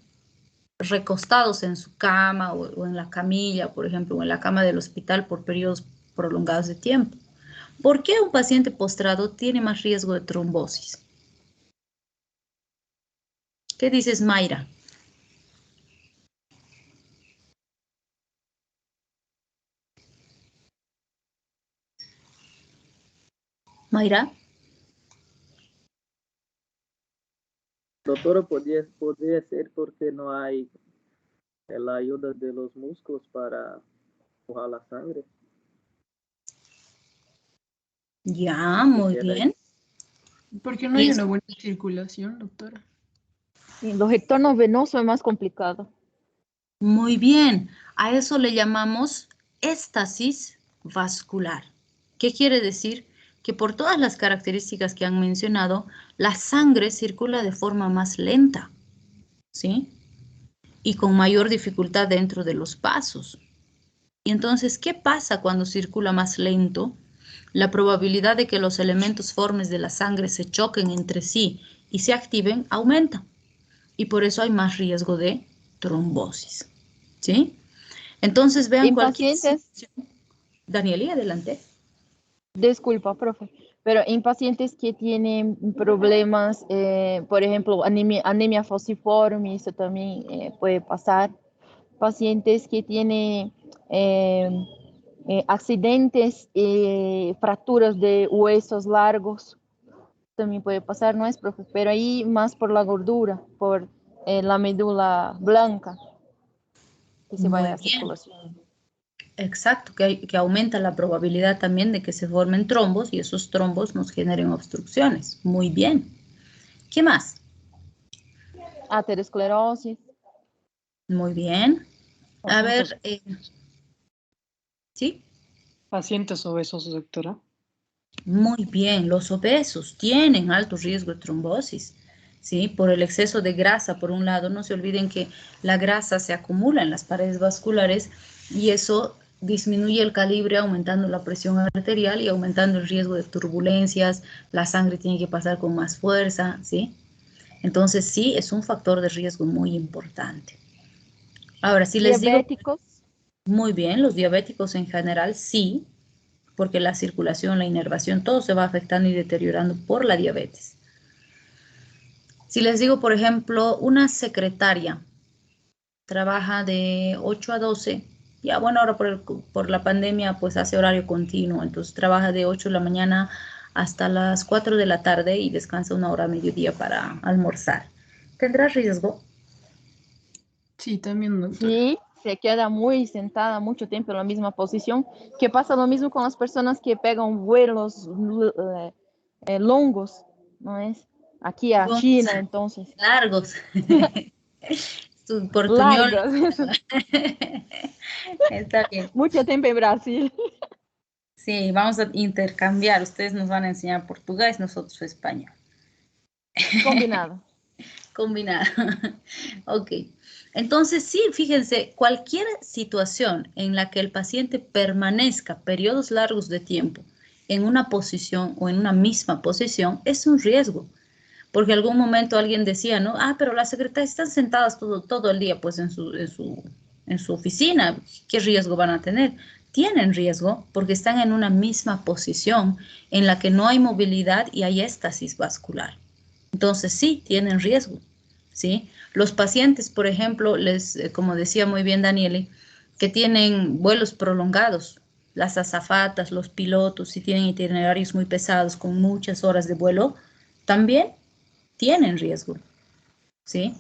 recostados en su cama o en la camilla, por ejemplo, o en la cama del hospital por periodos prolongados de tiempo. ¿Por qué un paciente postrado tiene más riesgo de trombosis? ¿Qué dices, Mayra? Mayra. Doctora, podría ser porque no hay la ayuda de los músculos para empujar la sangre. Ya, muy bien. Porque no hay una buena circulación, doctora. Sí, los retornos venosos es más complicado. Muy bien. A eso le llamamos éstasis vascular. ¿Qué quiere decir? Que por todas las características que han mencionado, la sangre circula de forma más lenta, ¿sí? Y con mayor dificultad dentro de los vasos. Y entonces, ¿qué pasa cuando circula más lento? La probabilidad de que los elementos formes de la sangre se choquen entre sí y se activen aumenta. Y por eso hay más riesgo de trombosis, ¿sí? Entonces, vean En cualquier pacientes, situación. Danieli, adelante. disculpa, profe, pero en pacientes que tienen problemas, por ejemplo, anemia falciforme, eso también puede pasar. Pacientes que tienen accidentes, fracturas de huesos largos, también puede pasar, ¿no es, profe? Pero ahí más por la gordura, por la médula blanca, que se Muy vaya a bien. circulación. Exacto, que aumenta la probabilidad también de que se formen trombos y esos trombos nos generen obstrucciones. Muy bien. ¿Qué más? Aterosclerosis. Muy bien. A ver, ¿sí? Pacientes obesos, doctora. Muy bien. Los obesos tienen alto riesgo de trombosis, ¿sí? Por el exceso de grasa, por un lado. No se olviden que la grasa se acumula en las paredes vasculares y eso disminuye el calibre aumentando la presión arterial y aumentando el riesgo de turbulencias. La sangre tiene que pasar con más fuerza, ¿sí? Entonces sí, es un factor de riesgo muy importante. Ahora, si les digo, Diabéticos. muy bien, los diabéticos en general sí, porque la circulación, la inervación, todo se va afectando y deteriorando por la diabetes. Si les digo, por ejemplo, una secretaria trabaja de 8 a 12, ya bueno, ahora por la pandemia pues hace horario continuo, entonces trabaja de 8 de la mañana hasta las 4 de la tarde y descansa una hora a mediodía para almorzar. ¿Tendrá riesgo? Sí, también, doctora. Sí, se queda muy sentada mucho tiempo en la misma posición, que pasa lo mismo con las personas que pegan vuelos longos, ¿no es? Aquí a China, entonces. Largos. Su portuñol. Largos. Está bien. Mucho tiempo en Brasil. Sí, vamos a intercambiar. Ustedes nos van a enseñar portugués, nosotros español. Combinado. Combinado. Ok. Entonces, sí, fíjense, cualquier situación en la que el paciente permanezca periodos largos de tiempo en una posición o en una misma posición es un riesgo. Porque algún momento alguien decía, ¿no? Ah, pero las secretarias están sentadas todo el día pues en su oficina. ¿Qué riesgo van a tener? Tienen riesgo porque están en una misma posición en la que no hay movilidad y hay éstasis vascular. Entonces sí, tienen riesgo, ¿sí? Los pacientes, por ejemplo, como decía muy bien Daniele, que tienen vuelos prolongados, las azafatas, los pilotos, si tienen itinerarios muy pesados con muchas horas de vuelo, también tienen riesgo, ¿sí?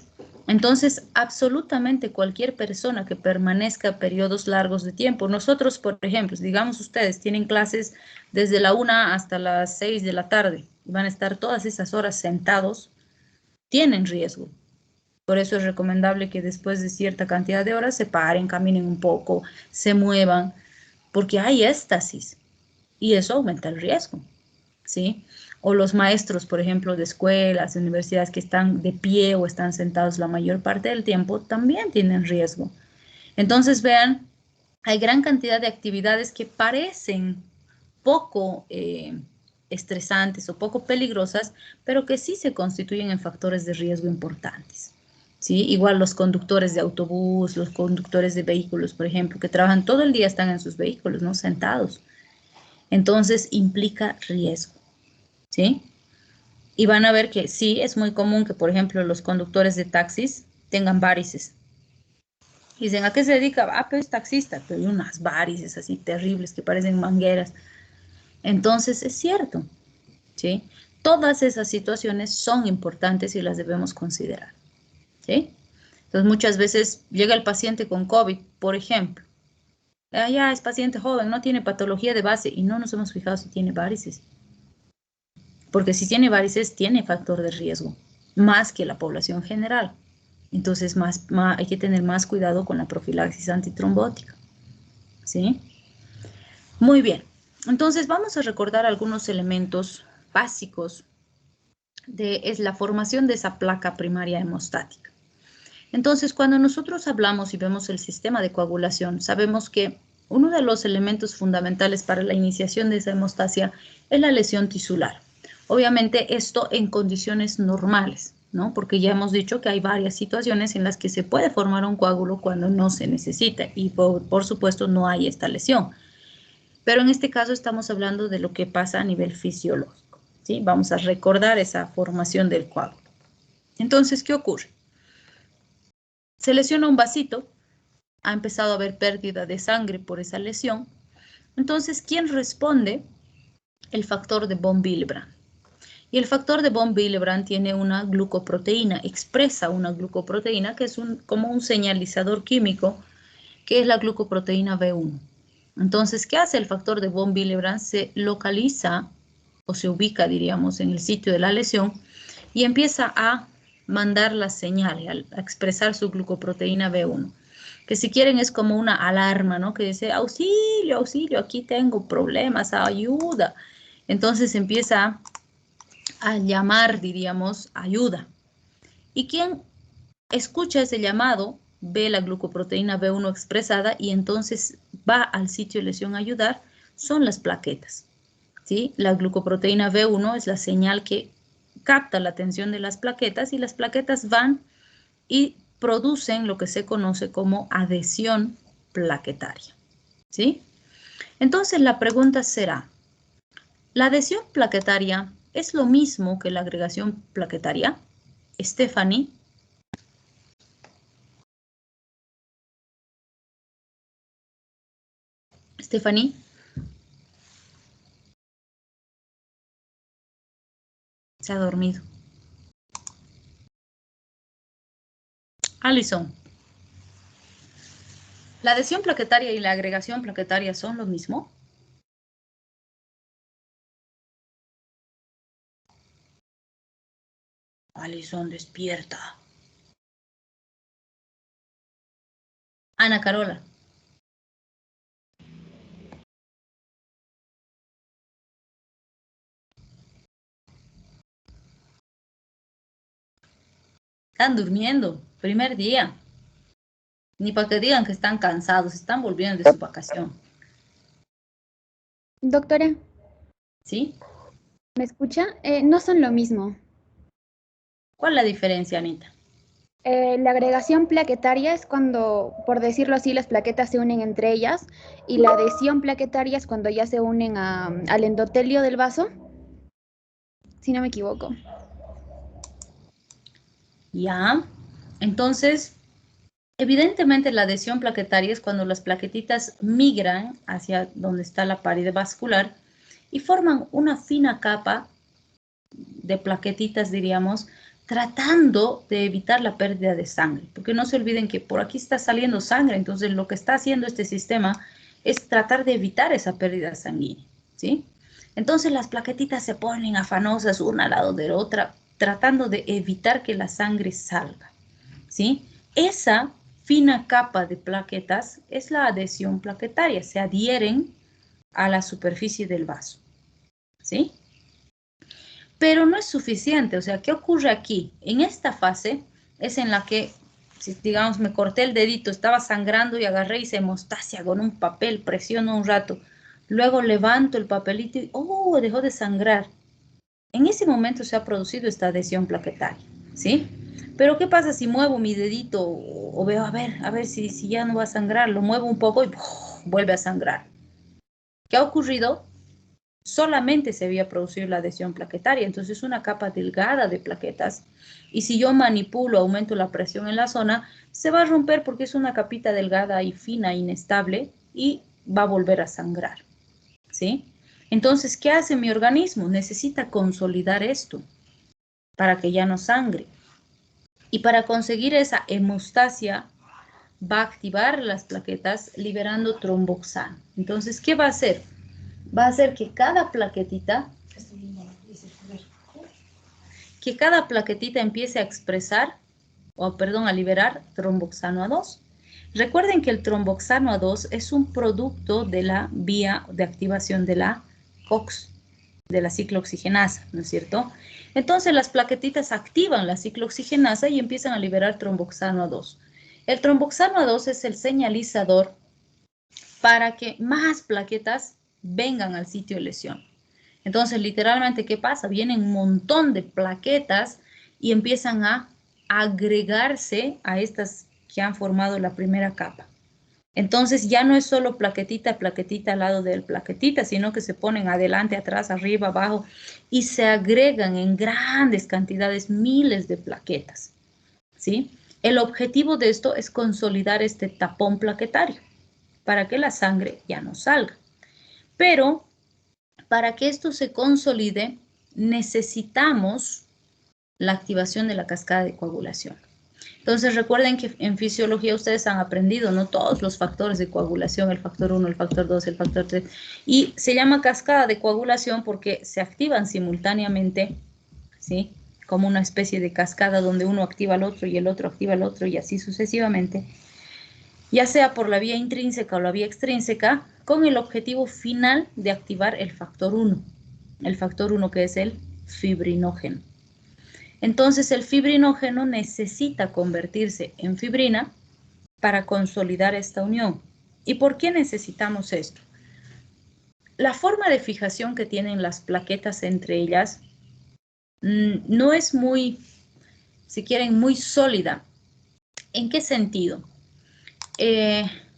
Entonces, absolutamente cualquier persona que permanezca periodos largos de tiempo, nosotros, por ejemplo, digamos ustedes tienen clases desde la 1 hasta las 6 de la tarde, y van a estar todas esas horas sentados, tienen riesgo. Por eso es recomendable que después de cierta cantidad de horas se paren, caminen un poco, se muevan, porque hay éstasis y eso aumenta el riesgo, ¿sí? O los maestros, por ejemplo, de escuelas, universidades que están de pie o están sentados la mayor parte del tiempo, también tienen riesgo. Entonces, vean, hay gran cantidad de actividades que parecen poco estresantes o poco peligrosas, pero que sí se constituyen en factores de riesgo importantes. ¿Sí? Igual los conductores de autobús, los conductores de vehículos, por ejemplo, que trabajan todo el día, están en sus vehículos, ¿no? Sentados. Entonces implica riesgo, ¿sí? Y van a ver que sí, es muy común que, por ejemplo, los conductores de taxis tengan varices. Y dicen, ¿a qué se dedica? Ah, pues es taxista, pero hay unas varices así terribles que parecen mangueras. Entonces, es cierto, ¿sí? Todas esas situaciones son importantes y las debemos considerar, ¿sí? Entonces, muchas veces llega el paciente con COVID, por ejemplo. Ah, ya es paciente joven, no tiene patología de base y no nos hemos fijado si tiene varices. Porque si tiene varices, tiene factor de riesgo, más que la población general. Entonces, hay que tener más cuidado con la profilaxis antitrombótica, ¿sí? Muy bien. Entonces, vamos a recordar algunos elementos básicos es la formación de esa placa primaria hemostática. Entonces, cuando nosotros hablamos y vemos el sistema de coagulación, sabemos que uno de los elementos fundamentales para la iniciación de esa hemostasia es la lesión tisular. Obviamente esto en condiciones normales, ¿no? Porque ya hemos dicho que hay varias situaciones en las que se puede formar un coágulo cuando no se necesita y por supuesto no hay esta lesión. Pero en este caso estamos hablando de lo que pasa a nivel fisiológico, ¿sí? Vamos a recordar esa formación del coágulo. Entonces, ¿qué ocurre? Se lesiona un vasito, ha empezado a haber pérdida de sangre por esa lesión. Entonces, ¿quién responde? El factor de von Willebrand. Y el factor de von Willebrand tiene una glucoproteína, expresa una glucoproteína que es como un señalizador químico, que es la glucoproteína B1. Entonces, ¿qué hace el factor de von Willebrand? Se localiza o se ubica, diríamos, en el sitio de la lesión y empieza a mandar la señal, a expresar su glucoproteína B1, que si quieren es como una alarma, ¿no? Que dice, auxilio, auxilio, aquí tengo problemas, ayuda. Entonces empieza a llamar, diríamos, ayuda. ¿Y quién escucha ese llamado? Ve la glucoproteína B1 expresada y entonces va al sitio de lesión a ayudar, son las plaquetas, ¿sí? La glucoproteína B1 es la señal que capta la atención de las plaquetas y las plaquetas van y producen lo que se conoce como adhesión plaquetaria, ¿sí? Entonces la pregunta será, ¿la adhesión plaquetaria es lo mismo que la agregación plaquetaria? Stephanie. Stephanie. Se ha dormido. Alison. ¿La adhesión plaquetaria y la agregación plaquetaria son lo mismo? Alison, despierta. Ana Carola. Están durmiendo, primer día. Ni para que digan que están cansados, están volviendo de su vacación. Doctora, ¿Sí? ¿me escucha? No son lo mismo. ¿Cuál es la diferencia, Anita? La agregación plaquetaria es cuando, por decirlo así, las plaquetas se unen entre ellas, y la adhesión plaquetaria es cuando ya se unen al endotelio del vaso, si no me equivoco. Ya. Entonces, evidentemente la adhesión plaquetaria es cuando las plaquetitas migran hacia donde está la pared vascular y forman una fina capa de plaquetitas, diríamos, tratando de evitar la pérdida de sangre, porque no se olviden que por aquí está saliendo sangre, entonces lo que está haciendo este sistema es tratar de evitar esa pérdida sanguínea, ¿sí? Entonces las plaquetitas se ponen afanosas una al lado de la otra, tratando de evitar que la sangre salga, ¿sí? Esa fina capa de plaquetas es la adhesión plaquetaria, se adhieren a la superficie del vaso, ¿sí? Pero no es suficiente, o sea, ¿qué ocurre aquí? En esta fase es en la que, si digamos, me corté el dedito, estaba sangrando y agarré y se hemostasia con un papel, presiono un rato, luego levanto el papelito y, ¡oh!, dejó de sangrar. En ese momento se ha producido esta adhesión plaquetaria, ¿sí? Pero ¿qué pasa si muevo mi dedito o veo, a ver si ya no va a sangrar, lo muevo un poco y vuelve a sangrar? ¿Qué ha ocurrido? Solamente se había producido la adhesión plaquetaria, entonces una capa delgada de plaquetas. Y si yo manipulo, aumento la presión en la zona, se va a romper porque es una capita delgada y fina, inestable, y va a volver a sangrar, ¿sí? Entonces, ¿qué hace mi organismo? Necesita consolidar esto para que ya no sangre. Y para conseguir esa hemostasia, va a activar las plaquetas liberando tromboxano. Entonces, ¿qué va a hacer? Va a hacer que cada plaquetita empiece a expresar, o perdón, a liberar tromboxano A2. Recuerden que el tromboxano A2 es un producto de la vía de activación de la COX, de la ciclooxigenasa, ¿no es cierto? Entonces las plaquetitas activan la ciclooxigenasa y empiezan a liberar tromboxano A2. El tromboxano A2 es el señalizador para que más plaquetas vengan al sitio de lesión. Entonces, literalmente, ¿qué pasa? Vienen un montón de plaquetas y empiezan a agregarse a estas que han formado la primera capa. Entonces, ya no es solo plaquetita, plaquetita al lado del plaquetita, sino que se ponen adelante, atrás, arriba, abajo y se agregan en grandes cantidades, miles de plaquetas, ¿sí? El objetivo de esto es consolidar este tapón plaquetario para que la sangre ya no salga. Pero para que esto se consolide, necesitamos la activación de la cascada de coagulación. Entonces recuerden que en fisiología ustedes han aprendido, ¿no?, todos los factores de coagulación, el factor 1, el factor 2, el factor 3, y se llama cascada de coagulación porque se activan simultáneamente, ¿sí?, como una especie de cascada donde uno activa al otro y el otro activa al otro y así sucesivamente, ya sea por la vía intrínseca o la vía extrínseca, con el objetivo final de activar el factor 1 que es el fibrinógeno. Entonces el fibrinógeno necesita convertirse en fibrina para consolidar esta unión. ¿Y por qué necesitamos esto? La forma de fijación que tienen las plaquetas entre ellas no es muy, si quieren, muy sólida. ¿En qué sentido?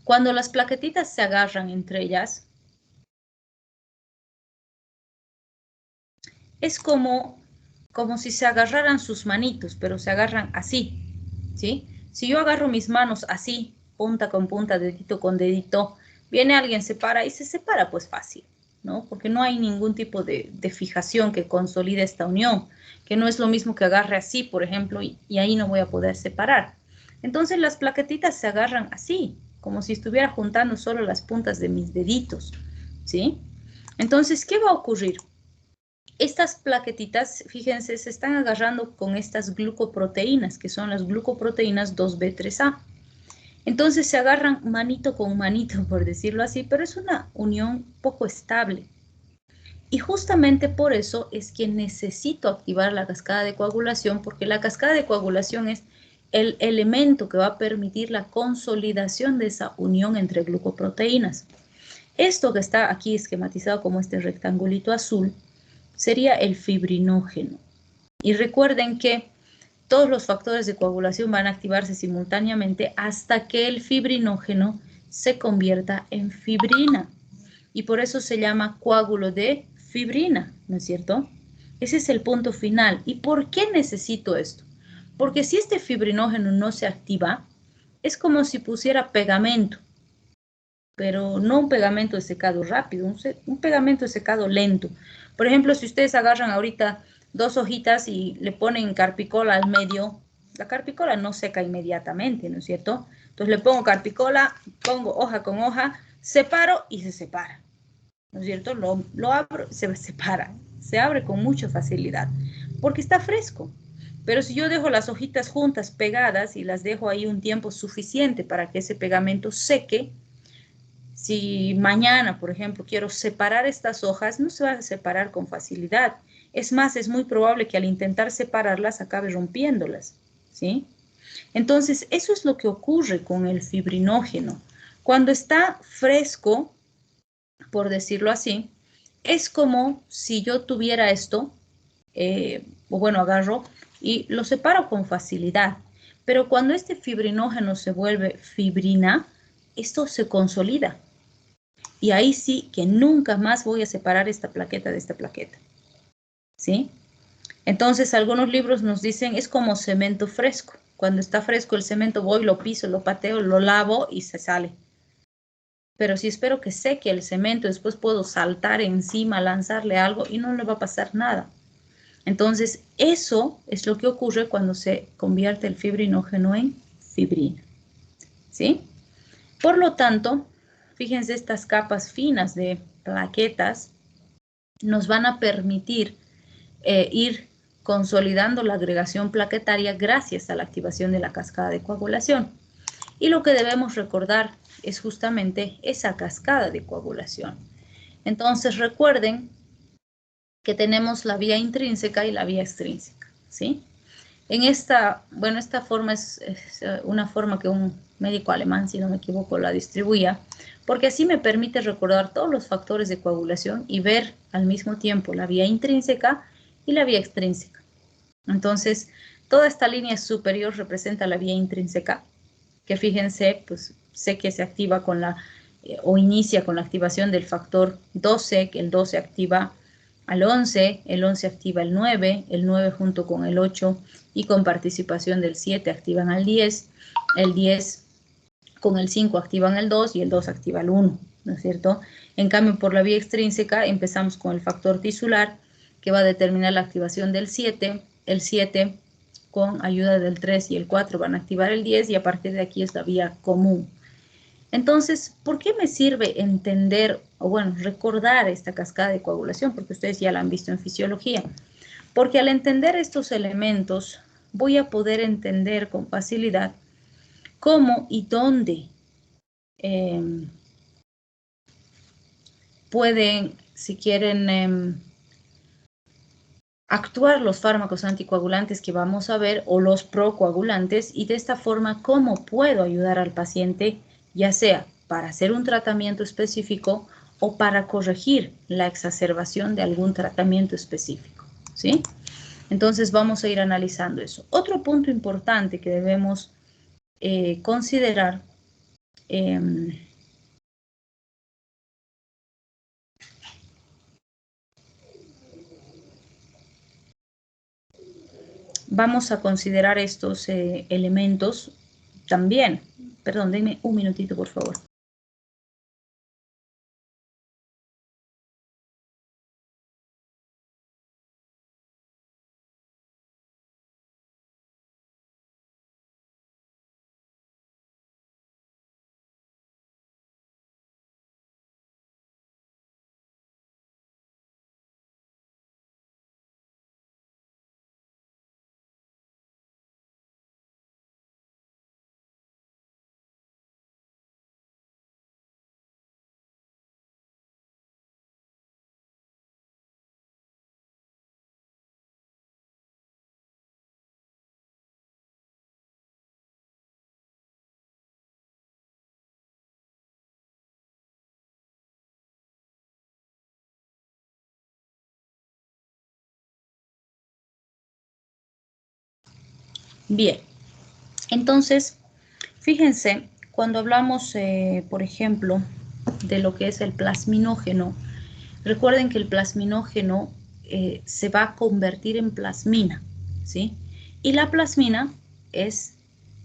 Cuando las plaquetitas se agarran entre ellas, es como si se agarraran sus manitos, pero se agarran así, ¿sí? Si yo agarro mis manos así, punta con punta, dedito con dedito, viene alguien, se para y se separa pues fácil, ¿no? Porque no hay ningún tipo de fijación que consolide esta unión, que no es lo mismo que agarre así, por ejemplo, y ahí no voy a poder separar. Entonces las plaquetitas se agarran así, como si estuviera juntando solo las puntas de mis deditos, ¿sí? Entonces, ¿qué va a ocurrir? Estas plaquetitas, fíjense, se están agarrando con estas glucoproteínas, que son las glucoproteínas 2B3A. Entonces se agarran manito con manito, por decirlo así, pero es una unión poco estable. Y justamente por eso es que necesito activar la cascada de coagulación, porque la cascada de coagulación es el elemento que va a permitir la consolidación de esa unión entre glucoproteínas. Esto que está aquí esquematizado como este rectangulito azul sería el fibrinógeno. Y recuerden que todos los factores de coagulación van a activarse simultáneamente hasta que el fibrinógeno se convierta en fibrina. Y por eso se llama coágulo de fibrina, ¿no es cierto? Ese es el punto final. ¿Y por qué necesito esto? Porque si este fibrinógeno no se activa, es como si pusiera pegamento, pero no un pegamento de secado rápido, un pegamento de secado lento. Por ejemplo, si ustedes agarran ahorita dos hojitas y le ponen carpicola al medio, la carpicola no seca inmediatamente, ¿no es cierto? Entonces le pongo carpicola, pongo hoja con hoja, separo y se separa, ¿no es cierto? Lo abro, se separa, se abre con mucha facilidad, porque está fresco. Pero si yo dejo las hojitas juntas, pegadas, y las dejo ahí un tiempo suficiente para que ese pegamento seque, si mañana, por ejemplo, quiero separar estas hojas, no se va a separar con facilidad. Es más, es muy probable que al intentar separarlas acabe rompiéndolas, ¿sí? Entonces, eso es lo que ocurre con el fibrinógeno. Cuando está fresco, por decirlo así, es como si yo tuviera esto, o bueno, agarro y lo separo con facilidad. Pero cuando este fibrinógeno se vuelve fibrina, esto se consolida. Y ahí sí que nunca más voy a separar esta plaqueta de esta plaqueta, ¿sí? Entonces, algunos libros nos dicen, es como cemento fresco. Cuando está fresco el cemento, voy, lo piso, lo pateo, lo lavo y se sale. Pero si espero que seque el cemento, después puedo saltar encima, lanzarle algo y no le va a pasar nada. Entonces, eso es lo que ocurre cuando se convierte el fibrinógeno en fibrina, ¿sí? Por lo tanto, fíjense, estas capas finas de plaquetas nos van a permitir ir consolidando la agregación plaquetaria gracias a la activación de la cascada de coagulación. Y lo que debemos recordar es justamente esa cascada de coagulación. Entonces recuerden que tenemos la vía intrínseca y la vía extrínseca, ¿sí? En esta, bueno, esta forma es una forma que un médico alemán, si no me equivoco, la distribuía, porque así me permite recordar todos los factores de coagulación y ver al mismo tiempo la vía intrínseca y la vía extrínseca. Entonces, toda esta línea superior representa la vía intrínseca, que fíjense, pues sé que se activa con la, o inicia con la activación del factor 12, que el 12 activa al 11, el 11 activa el 9 junto con el 8 y con participación del 7 activan al 10, el 10 con el 5 activan el 2 y el 2 activa el 1, ¿no es cierto? En cambio, por la vía extrínseca empezamos con el factor tisular que va a determinar la activación del 7, el 7 con ayuda del 3 y el 4 van a activar el 10 y a partir de aquí es la vía común. Entonces, ¿por qué me sirve entender o bueno, recordar esta cascada de coagulación? Porque ustedes ya la han visto en fisiología. Porque al entender estos elementos, voy a poder entender con facilidad cómo y dónde pueden, si quieren, actuar los fármacos anticoagulantes que vamos a ver o los procoagulantes y de esta forma cómo puedo ayudar al paciente, ya sea para hacer un tratamiento específico o para corregir la exacerbación de algún tratamiento específico, ¿sí? Entonces vamos a ir analizando eso. Otro punto importante que debemos considerar vamos a considerar estos elementos también. Perdón, denme un minutito, por favor. Bien, entonces, fíjense, cuando hablamos, por ejemplo, de lo que es el plasminógeno, recuerden que el plasminógeno se va a convertir en plasmina, ¿sí? Y la plasmina es,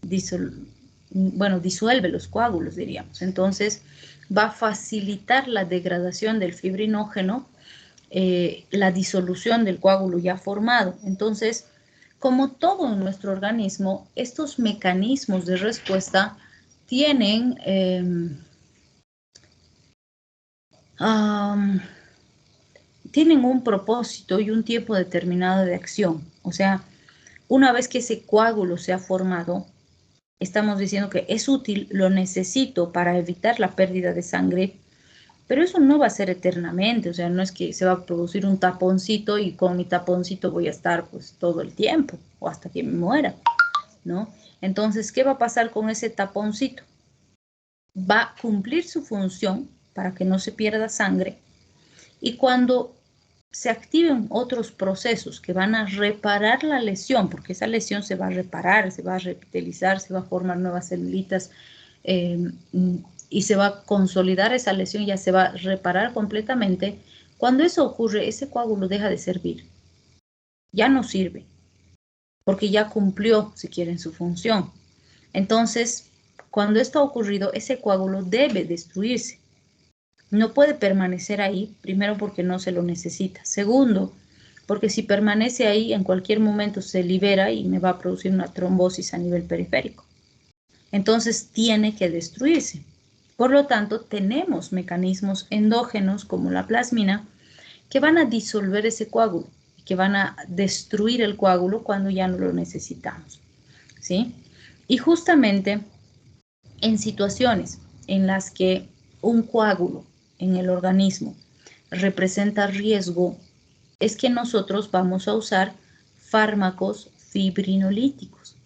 disuelve los coágulos, diríamos. Entonces, va a facilitar la degradación del fibrinógeno, la disolución del coágulo ya formado. Entonces, como todo en nuestro organismo, estos mecanismos de respuesta tienen tienen un propósito y un tiempo determinado de acción. O sea, una vez que ese coágulo se ha formado, estamos diciendo que es útil, lo necesito para evitar la pérdida de sangre, pero eso no va a ser eternamente. O sea, no es que se va a producir un taponcito y con mi taponcito voy a estar pues todo el tiempo o hasta que me muera, ¿no? Entonces, ¿qué va a pasar con ese taponcito? Va a cumplir su función para que no se pierda sangre, y cuando se activen otros procesos que van a reparar la lesión, porque esa lesión se va a reparar, se va a repitelizar, se va a formar nuevas celulitas y se va a consolidar esa lesión, ya se va a reparar completamente. Cuando eso ocurre, ese coágulo deja de servir, ya no sirve, porque ya cumplió, si quieren, su función. Entonces, cuando esto ha ocurrido, ese coágulo debe destruirse. No puede permanecer ahí, primero porque no se lo necesita. Segundo, porque si permanece ahí, en cualquier momento se libera y me va a producir una trombosis a nivel periférico. Entonces tiene que destruirse. Por lo tanto, tenemos mecanismos endógenos como la plasmina que van a disolver ese coágulo, que van a destruir el coágulo cuando ya no lo necesitamos, ¿sí? Y justamente en situaciones en las que un coágulo en el organismo representa riesgo, es que nosotros vamos a usar fármacos fibrinolíticos,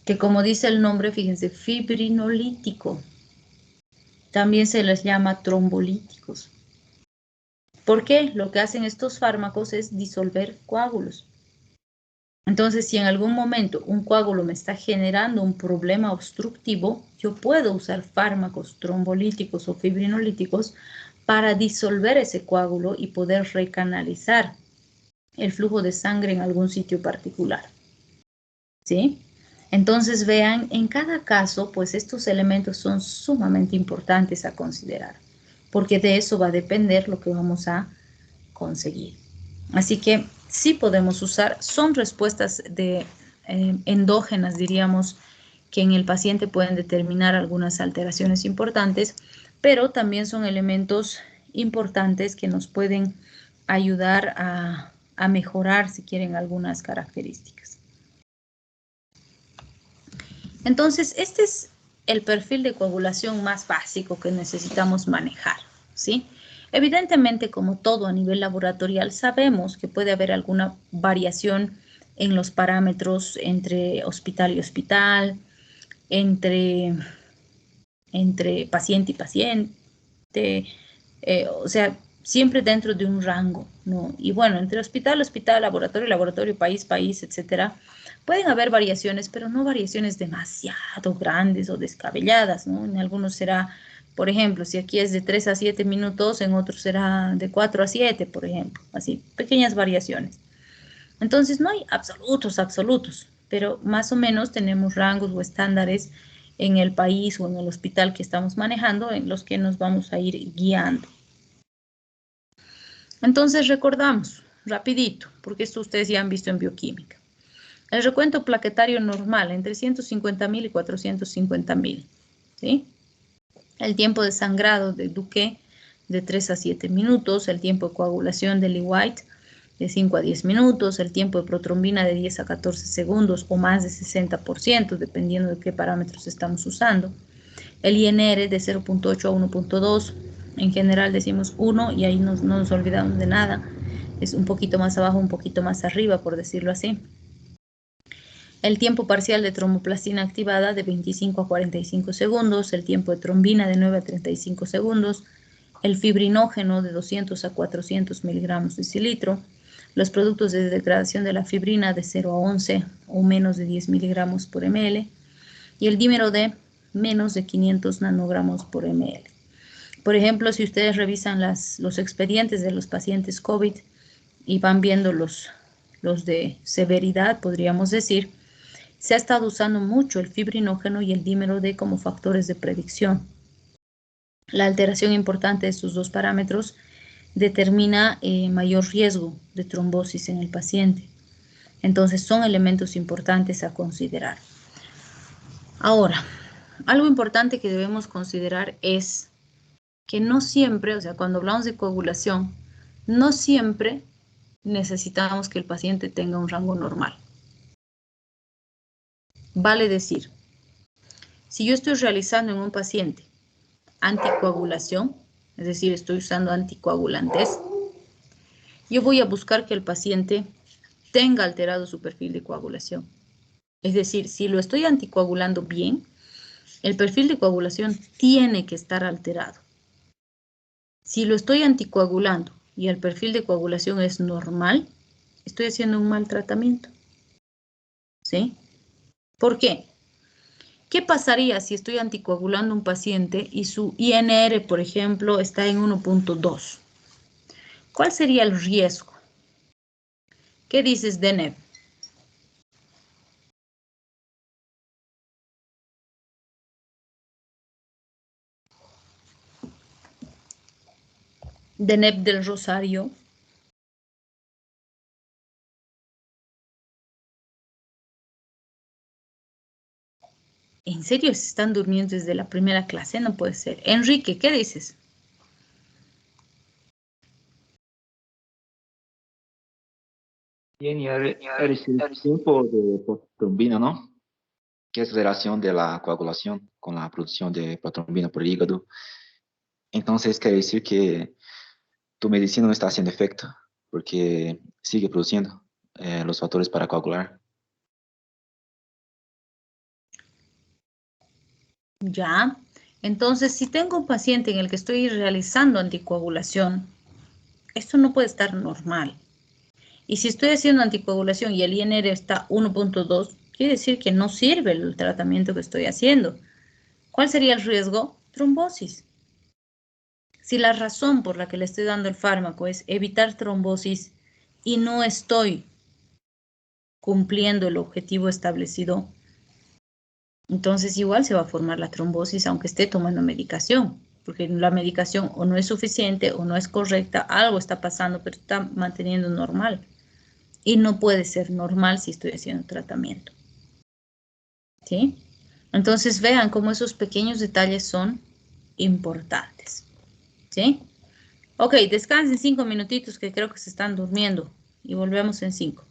que como dice el nombre, fíjense, fibrinolítico, también se les llama trombolíticos. ¿Por qué? Lo que hacen estos fármacos es disolver coágulos. Entonces, si en algún momento un coágulo me está generando un problema obstructivo, yo puedo usar fármacos trombolíticos o fibrinolíticos para disolver ese coágulo y poder recanalizar el flujo de sangre en algún sitio particular, ¿sí? Entonces, vean, en cada caso, pues estos elementos son sumamente importantes a considerar, porque de eso va a depender lo que vamos a conseguir. Así que sí podemos usar, son respuestas endógenas, diríamos, que en el paciente pueden determinar algunas alteraciones importantes, pero también son elementos importantes que nos pueden ayudar a mejorar, si quieren, algunas características. Entonces, este es el perfil de coagulación más básico que necesitamos manejar, ¿sí? Evidentemente, como todo a nivel laboratorial, sabemos que puede haber alguna variación en los parámetros entre hospital y hospital, entre paciente y paciente, o sea, siempre dentro de un rango, ¿no? Y bueno, entre hospital, laboratorio, laboratorio, país, etcétera, pueden haber variaciones, pero no variaciones demasiado grandes o descabelladas, ¿no? En algunos será, por ejemplo, si aquí es de 3 a 7 minutos, en otros será de 4 a 7, por ejemplo, así, pequeñas variaciones. Entonces, no hay absolutos, pero más o menos tenemos rangos o estándares en el país o en el hospital que estamos manejando en los que nos vamos a ir guiando. Entonces, recordamos rapidito, porque esto ustedes ya han visto en bioquímica. El recuento plaquetario normal entre 150.000 y 450.000, ¿sí? El tiempo de sangrado de Duque de 3 a 7 minutos, el tiempo de coagulación de Lee White de 5 a 10 minutos, el tiempo de protrombina de 10 a 14 segundos o más de 60%, dependiendo de qué parámetros estamos usando. El INR de 0.8 a 1.2, en general decimos 1 y ahí no nos olvidamos de nada. Es un poquito más abajo, un poquito más arriba, por decirlo así. El tiempo parcial de tromboplastina activada de 25 a 45 segundos, el tiempo de trombina de 9 a 35 segundos, el fibrinógeno de 200 a 400 miligramos de cilitro. Los productos de degradación de la fibrina de 0 a 11 o menos de 10 miligramos por ml y el dímero D menos de 500 nanogramos por ml. Por ejemplo, si ustedes revisan los expedientes de los pacientes COVID y van viendo los de severidad, podríamos decir, se ha estado usando mucho el fibrinógeno y el dímero D como factores de predicción. La alteración importante de estos dos parámetros determina mayor riesgo de trombosis en el paciente. Entonces son elementos importantes a considerar. Ahora, algo importante que debemos considerar es que no siempre, o sea, cuando hablamos de coagulación, no siempre necesitamos que el paciente tenga un rango normal. Vale decir, si yo estoy realizando en un paciente anticoagulación, es decir, estoy usando anticoagulantes, yo voy a buscar que el paciente tenga alterado su perfil de coagulación. Es decir, si lo estoy anticoagulando bien, el perfil de coagulación tiene que estar alterado. Si lo estoy anticoagulando y el perfil de coagulación es normal, estoy haciendo un mal tratamiento. ¿Sí? ¿Por qué? ¿Qué pasaría si estoy anticoagulando a un paciente y su INR, por ejemplo, está en 1.2? ¿Cuál sería el riesgo? ¿Qué dices, Deneb? Deneb del Rosario. ¿En serio se están durmiendo desde la primera clase? No puede ser. Enrique, ¿qué dices? Bien, y el tiempo de protrombina, ¿no? Que es relación de la coagulación con la producción de protrombina por el hígado. Entonces, quiere decir que tu medicina no está haciendo efecto, porque sigue produciendo los factores para coagular. Ya. Entonces, si tengo un paciente en el que estoy realizando anticoagulación, esto no puede estar normal. Y si estoy haciendo anticoagulación y el INR está 1.2, quiere decir que no sirve el tratamiento que estoy haciendo. ¿Cuál sería el riesgo? Trombosis. Si la razón por la que le estoy dando el fármaco es evitar trombosis y no estoy cumpliendo el objetivo establecido, entonces igual se va a formar la trombosis aunque esté tomando medicación, porque la medicación o no es suficiente o no es correcta, algo está pasando, pero está manteniendo normal. Y no puede ser normal si estoy haciendo tratamiento. ¿Sí? Entonces vean cómo esos pequeños detalles son importantes. ¿Sí? Ok, descansen 5 minutitos que creo que se están durmiendo y volvemos en 5.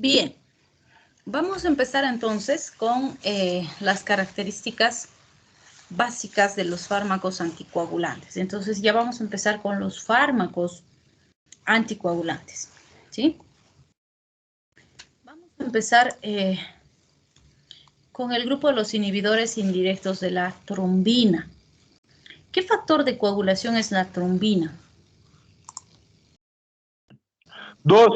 Bien, vamos a empezar entonces con las características básicas de los fármacos anticoagulantes. Entonces ya vamos a empezar con los fármacos anticoagulantes, ¿sí? Vamos a empezar con el grupo de los inhibidores indirectos de la trombina. ¿Qué factor de coagulación es la trombina? 2.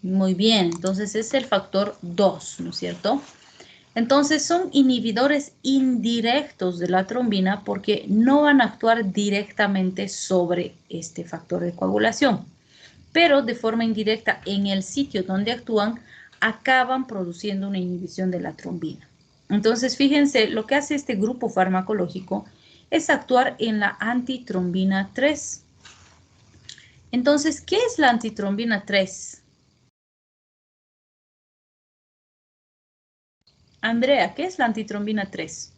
Muy bien, entonces es el factor 2, ¿no es cierto? Entonces son inhibidores indirectos de la trombina porque no van a actuar directamente sobre este factor de coagulación, pero de forma indirecta en el sitio donde actúan acaban produciendo una inhibición de la trombina. Entonces fíjense, lo que hace este grupo farmacológico es actuar en la antitrombina 3. Entonces, ¿qué es la antitrombina 3? Andrea, ¿qué es la antitrombina 3?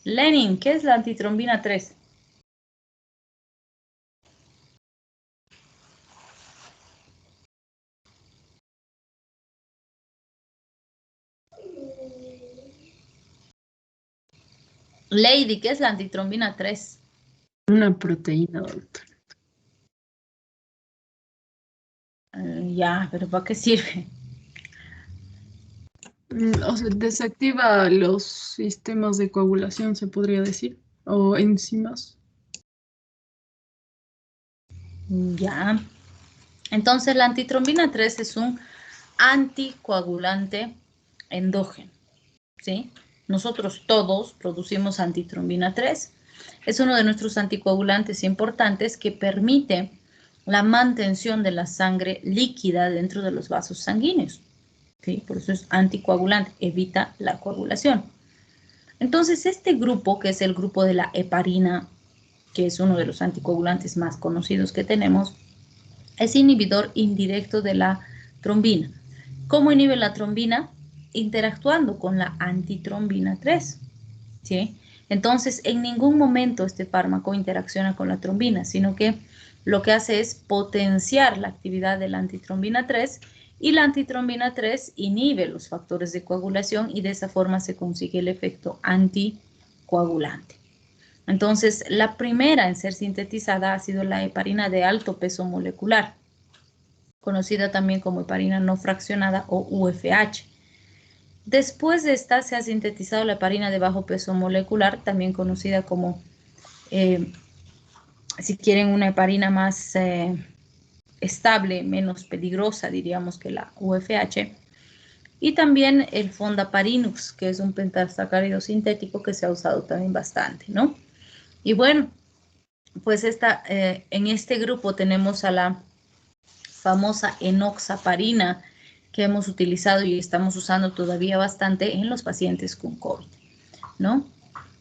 Lenin, ¿qué es la antitrombina 3? Lady, ¿qué es la antitrombina 3? Una proteína, doctor. Ya, pero ¿para qué sirve? O sea, desactiva los sistemas de coagulación, se podría decir, o enzimas. Ya. Entonces, la antitrombina 3 es un anticoagulante endógeno, ¿sí? Nosotros todos producimos antitrombina 3. Es uno de nuestros anticoagulantes importantes que permite la mantención de la sangre líquida dentro de los vasos sanguíneos, ¿sí? Por eso es anticoagulante, evita la coagulación. Entonces, este grupo, que es el grupo de la heparina, que es uno de los anticoagulantes más conocidos que tenemos, es inhibidor indirecto de la trombina. ¿Cómo inhibe la trombina? Interactuando con la antitrombina 3, ¿sí? Entonces, en ningún momento este fármaco interacciona con la trombina, sino que lo que hace es potenciar la actividad de la antitrombina 3 y la antitrombina 3 inhibe los factores de coagulación y de esa forma se consigue el efecto anticoagulante. Entonces, la primera en ser sintetizada ha sido la heparina de alto peso molecular, conocida también como heparina no fraccionada o UFH. Después de esta se ha sintetizado la heparina de bajo peso molecular, también conocida como, si quieren, una heparina más estable, menos peligrosa, diríamos, que la UFH. Y también el fondaparinux, que es un pentasacárido sintético que se ha usado también bastante, ¿no? Y bueno, pues en este grupo tenemos a la famosa enoxaparina que hemos utilizado y estamos usando todavía bastante en los pacientes con COVID, ¿no?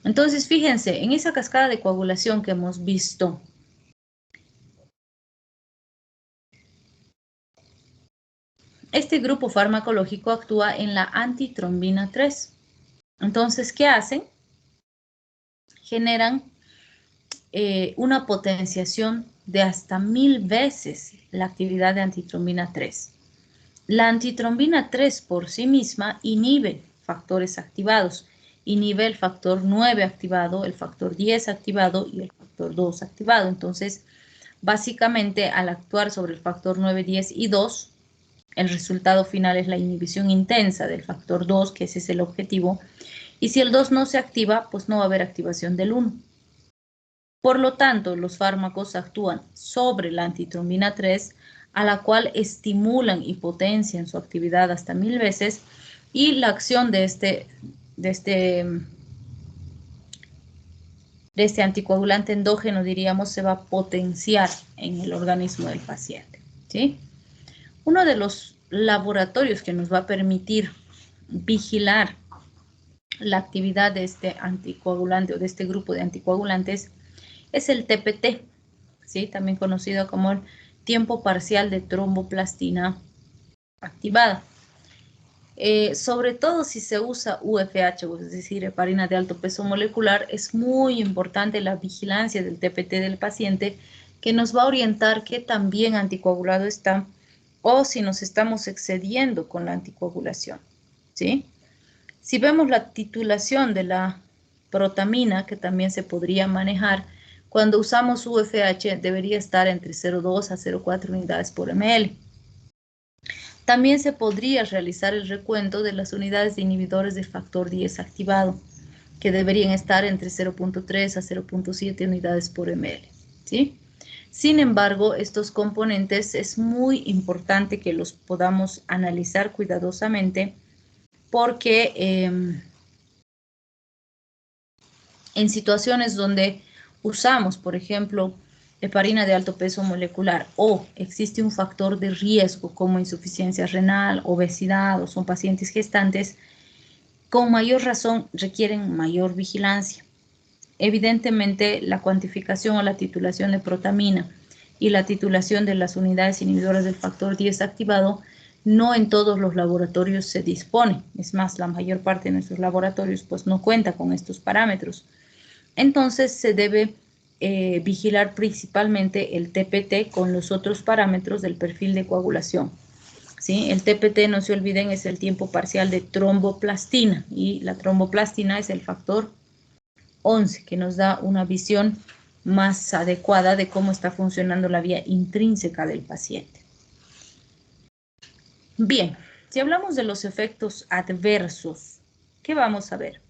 Entonces, fíjense, en esa cascada de coagulación que hemos visto, este grupo farmacológico actúa en la antitrombina 3. Entonces, ¿qué hacen? Generan una potenciación de hasta 1000 veces la actividad de antitrombina 3. La antitrombina 3 por sí misma inhibe factores activados. Inhibe el factor 9 activado, el factor 10 activado y el factor 2 activado. Entonces, básicamente, al actuar sobre el factor 9, 10 y 2, el resultado final es la inhibición intensa del factor 2, que ese es el objetivo. Y si el 2 no se activa, pues no va a haber activación del 1. Por lo tanto, los fármacos actúan sobre la antitrombina 3, a la cual estimulan y potencian su actividad hasta 1000 veces, y la acción de este anticoagulante endógeno, diríamos, se va a potenciar en el organismo del paciente, ¿sí? Uno de los laboratorios que nos va a permitir vigilar la actividad de este anticoagulante o de este grupo de anticoagulantes es el TPT, ¿sí? También conocido como el tiempo parcial de tromboplastina activada. Sobre todo si se usa UFH, es decir, heparina de alto peso molecular, es muy importante la vigilancia del TPT del paciente, que nos va a orientar qué tan bien anticoagulado está o si nos estamos excediendo con la anticoagulación, ¿sí? Si vemos la titulación de la protamina, que también se podría manejar, cuando usamos UFH debería estar entre 0,2 a 0,4 unidades por ml. También se podría realizar el recuento de las unidades de inhibidores del factor 10 activado, que deberían estar entre 0,3 a 0,7 unidades por ml, ¿sí? Sin embargo, estos componentes es muy importante que los podamos analizar cuidadosamente porque en situaciones donde usamos, por ejemplo, heparina de alto peso molecular o existe un factor de riesgo como insuficiencia renal, obesidad o son pacientes gestantes, con mayor razón requieren mayor vigilancia. Evidentemente, la cuantificación o la titulación de protamina y la titulación de las unidades inhibidoras del factor 10 activado no en todos los laboratorios se dispone. Es más, la mayor parte de nuestros laboratorios pues no cuenta con estos parámetros. Entonces se debe vigilar principalmente el TPT con los otros parámetros del perfil de coagulación. ¿Sí? El TPT, no se olviden, es el tiempo parcial de tromboplastina y la tromboplastina es el factor 11, que nos da una visión más adecuada de cómo está funcionando la vía intrínseca del paciente. Bien, si hablamos de los efectos adversos, ¿qué vamos a ver?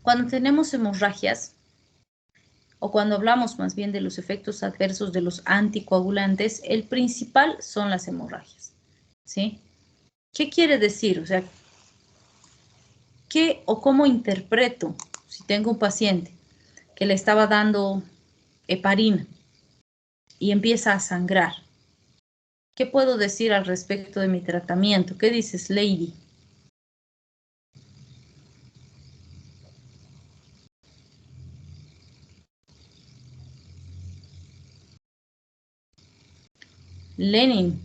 Cuando tenemos hemorragias, o cuando hablamos más bien de los efectos adversos de los anticoagulantes, el principal son las hemorragias, ¿sí? ¿Qué quiere decir? O sea, ¿qué o cómo interpreto si tengo un paciente que le estaba dando heparina y empieza a sangrar? ¿Qué puedo decir al respecto de mi tratamiento? ¿Qué dices, Lady? Lenin.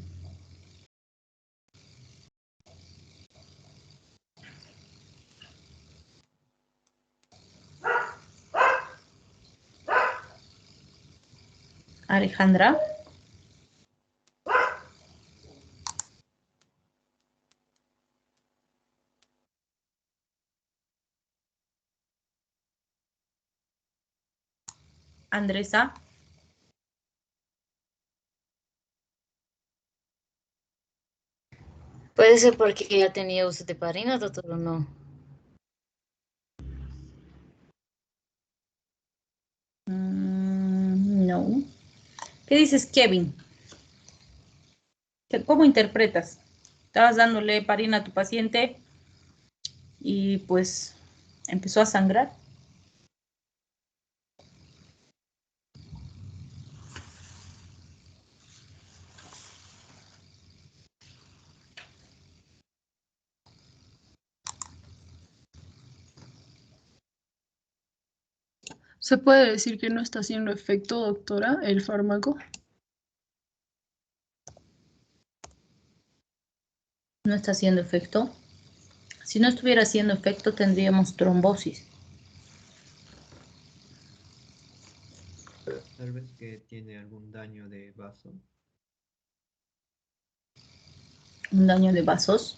Alejandra. Andresa. Puede ser porque ya tenía uso de heparina, doctor, o no. No. ¿Qué dices, Kevin? ¿Cómo interpretas? Estabas dándole heparina a tu paciente y pues empezó a sangrar. ¿Se puede decir que no está haciendo efecto, doctora, el fármaco? No está haciendo efecto. Si no estuviera haciendo efecto, tendríamos trombosis. Tal vez que tiene algún daño de vaso. Un daño de vasos.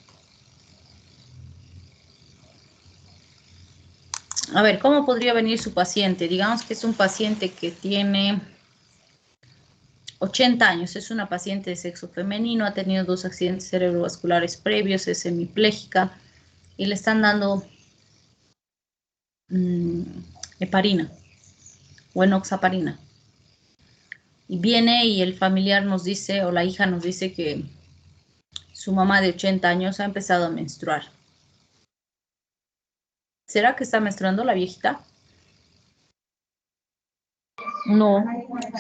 A ver, ¿cómo podría venir su paciente? Digamos que es un paciente que tiene 80 años, es una paciente de sexo femenino, ha tenido 2 accidentes cerebrovasculares previos, es hemipléjica y le están dando heparina o enoxaparina. Y viene y el familiar nos dice, o la hija nos dice que su mamá de 80 años ha empezado a menstruar. ¿Será que está menstruando la viejita? No,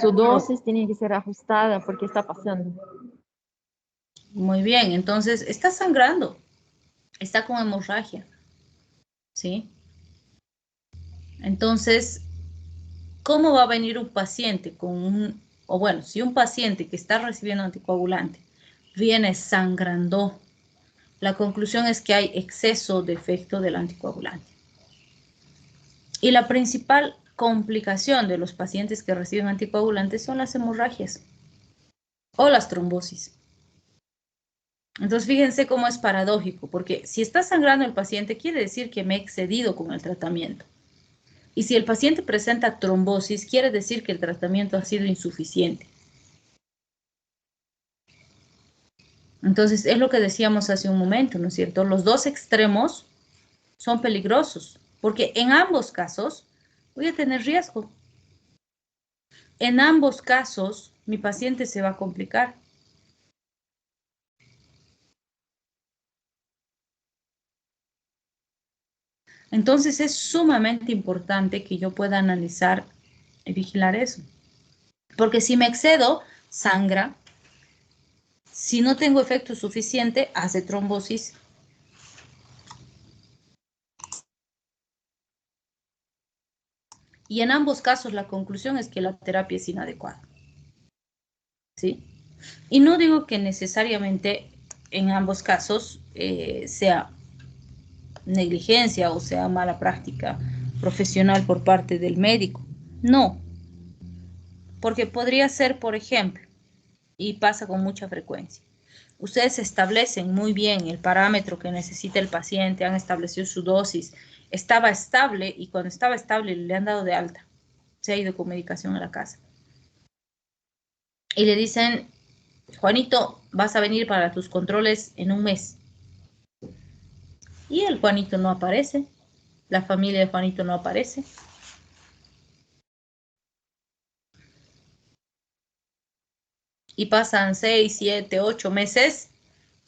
su dosis tiene que ser ajustada porque está pasando. Muy bien, entonces está sangrando, está con hemorragia, ¿sí? Entonces, ¿cómo va a venir un paciente con o bueno, si un paciente que está recibiendo anticoagulante viene sangrando La conclusión es que hay exceso de efecto del anticoagulante. Y la principal complicación de los pacientes que reciben anticoagulantes son las hemorragias o las trombosis. Entonces, fíjense cómo es paradójico, porque si está sangrando el paciente, quiere decir que me he excedido con el tratamiento. Y si el paciente presenta trombosis, quiere decir que el tratamiento ha sido insuficiente. Entonces, es lo que decíamos hace un momento, ¿no es cierto? Los dos extremos son peligrosos, porque en ambos casos voy a tener riesgo. En ambos casos, mi paciente se va a complicar. Entonces es sumamente importante que yo pueda analizar y vigilar eso. Porque si me excedo, sangra. Si no tengo efecto suficiente, hace trombosis. Y en ambos casos la conclusión es que la terapia es inadecuada. ¿Sí? Y no digo que necesariamente en ambos casos sea negligencia o sea mala práctica profesional por parte del médico. No, porque podría ser, por ejemplo, y pasa con mucha frecuencia, ustedes establecen muy bien el parámetro que necesita el paciente, han establecido su dosis, estaba estable y cuando estaba estable le han dado de alta, se ha ido con medicación a la casa. Y le dicen, Juanito, vas a venir para tus controles en un mes. Y el Juanito no aparece, la familia de Juanito no aparece. Y pasan 6, 7, 8 meses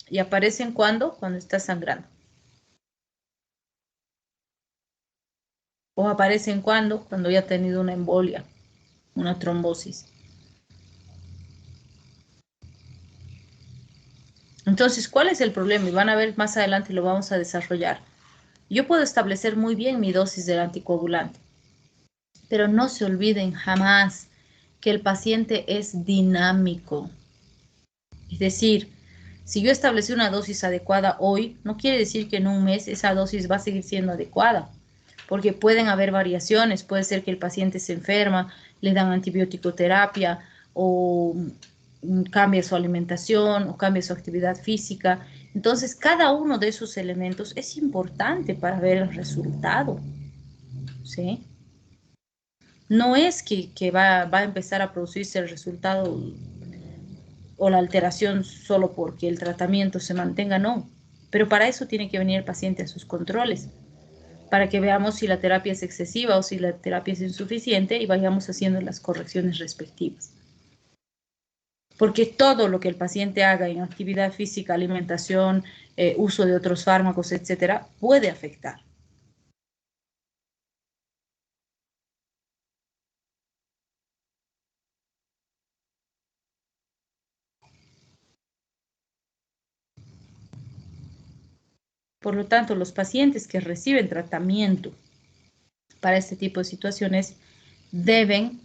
y aparecen cuando está sangrando. O aparecen cuando ya ha tenido una embolia, una trombosis. Entonces, ¿cuál es el problema? Y van a ver más adelante, lo vamos a desarrollar. Yo puedo establecer muy bien mi dosis del anticoagulante, pero no se olviden jamás que el paciente es dinámico. Es decir, si yo establecí una dosis adecuada hoy, no quiere decir que en un mes esa dosis va a seguir siendo adecuada, porque pueden haber variaciones, puede ser que el paciente se enferma, le dan antibiótico-terapia o cambia su alimentación o cambia su actividad física. Entonces, cada uno de esos elementos es importante para ver el resultado, ¿sí? No es que va a empezar a producirse el resultado o la alteración solo porque el tratamiento se mantenga, no. Pero para eso tiene que venir el paciente a sus controles, para que veamos si la terapia es excesiva o si la terapia es insuficiente y vayamos haciendo las correcciones respectivas. Porque todo lo que el paciente haga en actividad física, alimentación, uso de otros fármacos, etcétera, puede afectar. Por lo tanto, los pacientes que reciben tratamiento para este tipo de situaciones deben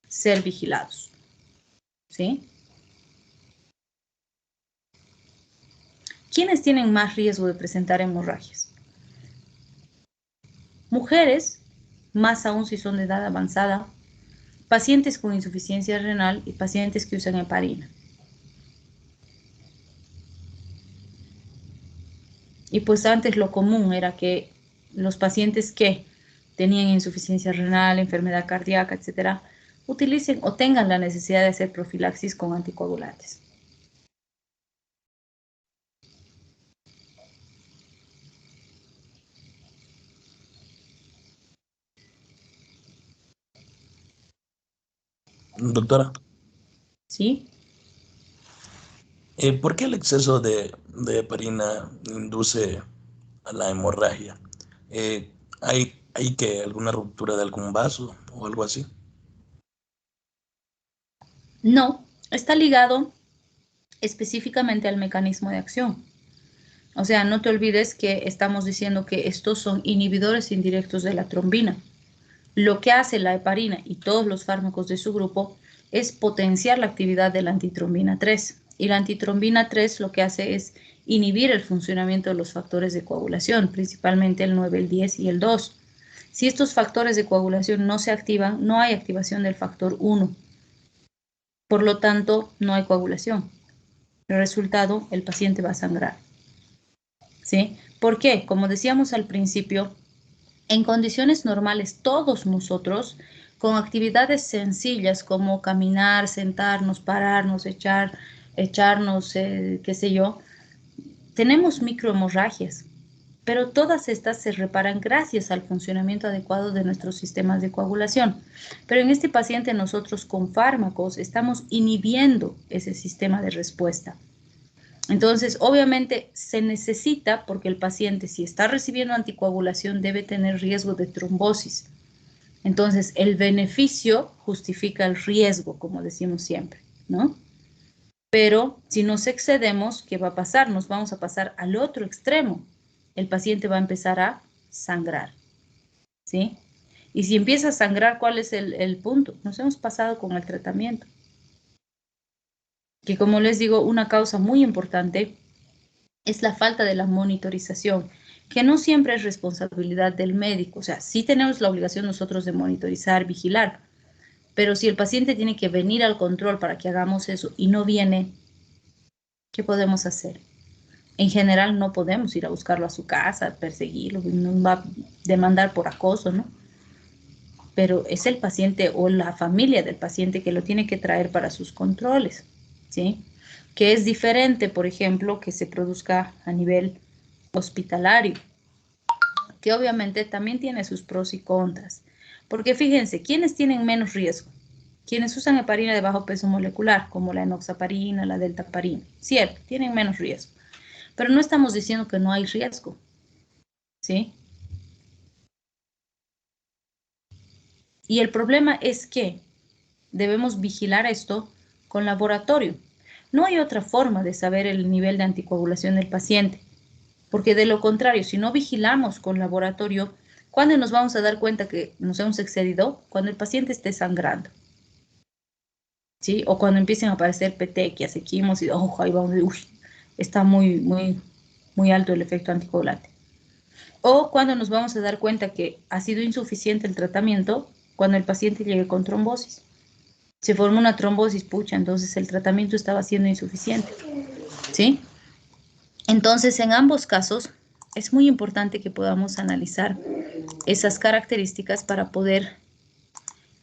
ser vigilados, ¿sí? ¿Quiénes tienen más riesgo de presentar hemorragias? Mujeres, más aún si son de edad avanzada, pacientes con insuficiencia renal y pacientes que usan heparina. Y pues antes lo común era que los pacientes que tenían insuficiencia renal, enfermedad cardíaca, etcétera, utilicen o tengan la necesidad de hacer profilaxis con anticoagulantes. Doctora, ¿Sí? ¿Por qué el exceso de heparina induce a la hemorragia? ¿Hay que alguna ruptura de algún vaso o algo así? No, está ligado específicamente al mecanismo de acción. O sea, no te olvides que estamos diciendo que estos son inhibidores indirectos de la trombina. Lo que hace la heparina y todos los fármacos de su grupo es potenciar la actividad de la antitrombina 3. Y la antitrombina 3 lo que hace es inhibir el funcionamiento de los factores de coagulación, principalmente el 9, el 10 y el 2. Si estos factores de coagulación no se activan, no hay activación del factor 1. Por lo tanto, no hay coagulación. El resultado, el paciente va a sangrar. ¿Sí? ¿Por qué? Como decíamos al principio, en condiciones normales, todos nosotros, con actividades sencillas como caminar, sentarnos, pararnos, echarnos, qué sé yo, tenemos microhemorragias, pero todas estas se reparan gracias al funcionamiento adecuado de nuestros sistemas de coagulación. Pero en este paciente nosotros con fármacos estamos inhibiendo ese sistema de respuesta. Entonces, obviamente se necesita, porque el paciente si está recibiendo anticoagulación debe tener riesgo de trombosis. Entonces, el beneficio justifica el riesgo, como decimos siempre, ¿no? Pero si nos excedemos, ¿qué va a pasar? Nos vamos a pasar al otro extremo. El paciente va a empezar a sangrar, ¿sí? Y si empieza a sangrar, ¿cuál es el punto? Nos hemos pasado con el tratamiento. Que como les digo, una causa muy importante es la falta de la monitorización, que no siempre es responsabilidad del médico. O sea, sí tenemos la obligación nosotros de monitorizar, vigilar, pero si el paciente tiene que venir al control para que hagamos eso y no viene, ¿qué podemos hacer? En general no podemos ir a buscarlo a su casa, perseguirlo, nos va a demandar por acoso, ¿no? Pero es el paciente o la familia del paciente que lo tiene que traer para sus controles, ¿sí? Que es diferente, por ejemplo, que se produzca a nivel hospitalario, que obviamente también tiene sus pros y contras. Porque fíjense, ¿quiénes tienen menos riesgo? Quienes usan heparina de bajo peso molecular, como la enoxaparina, la deltaparina. Cierto, tienen menos riesgo. Pero no estamos diciendo que no hay riesgo, ¿sí? Y el problema es que debemos vigilar esto con laboratorio. No hay otra forma de saber el nivel de anticoagulación del paciente, porque de lo contrario, si no vigilamos con laboratorio, ¿cuándo nos vamos a dar cuenta que nos hemos excedido? Cuando el paciente esté sangrando, ¿sí? O cuando empiecen a aparecer petequias, equimos y ahí vamos, uy, está muy alto el efecto anticoagulante. O cuando nos vamos a dar cuenta que ha sido insuficiente el tratamiento, cuando el paciente llegue con trombosis. Se forma una trombosis, pucha, entonces el tratamiento estaba siendo insuficiente, ¿sí? Entonces, en ambos casos, es muy importante que podamos analizar esas características para poder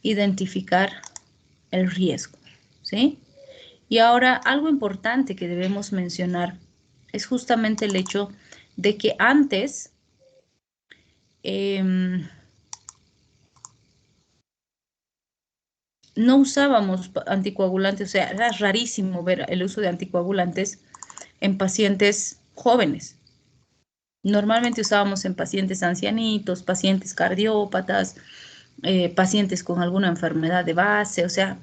identificar el riesgo, ¿sí? Y ahora, algo importante que debemos mencionar es justamente el hecho de que antes no usábamos anticoagulantes, o sea, era rarísimo ver el uso de anticoagulantes en pacientes jóvenes. Normalmente usábamos en pacientes ancianitos, pacientes cardiópatas, pacientes con alguna enfermedad de base, o sea,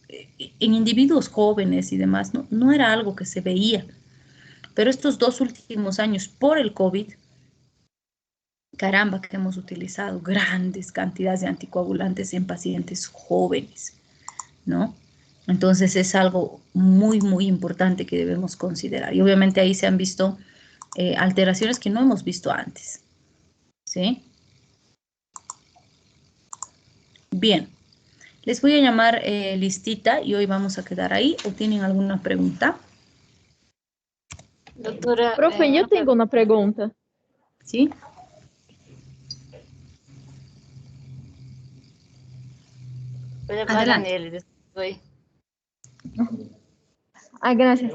en individuos jóvenes y demás, no era algo que se veía. Pero estos 2 últimos años, por el COVID, caramba, que hemos utilizado grandes cantidades de anticoagulantes en pacientes jóvenes, ¿no? Entonces es algo muy importante que debemos considerar. Y obviamente ahí se han visto alteraciones que no hemos visto antes, ¿sí? Bien, les voy a llamar listita y hoy vamos a quedar ahí. ¿O tienen alguna pregunta? Doctora, Profe, yo tengo una pregunta. ¿Sí? Adelante. Gracias.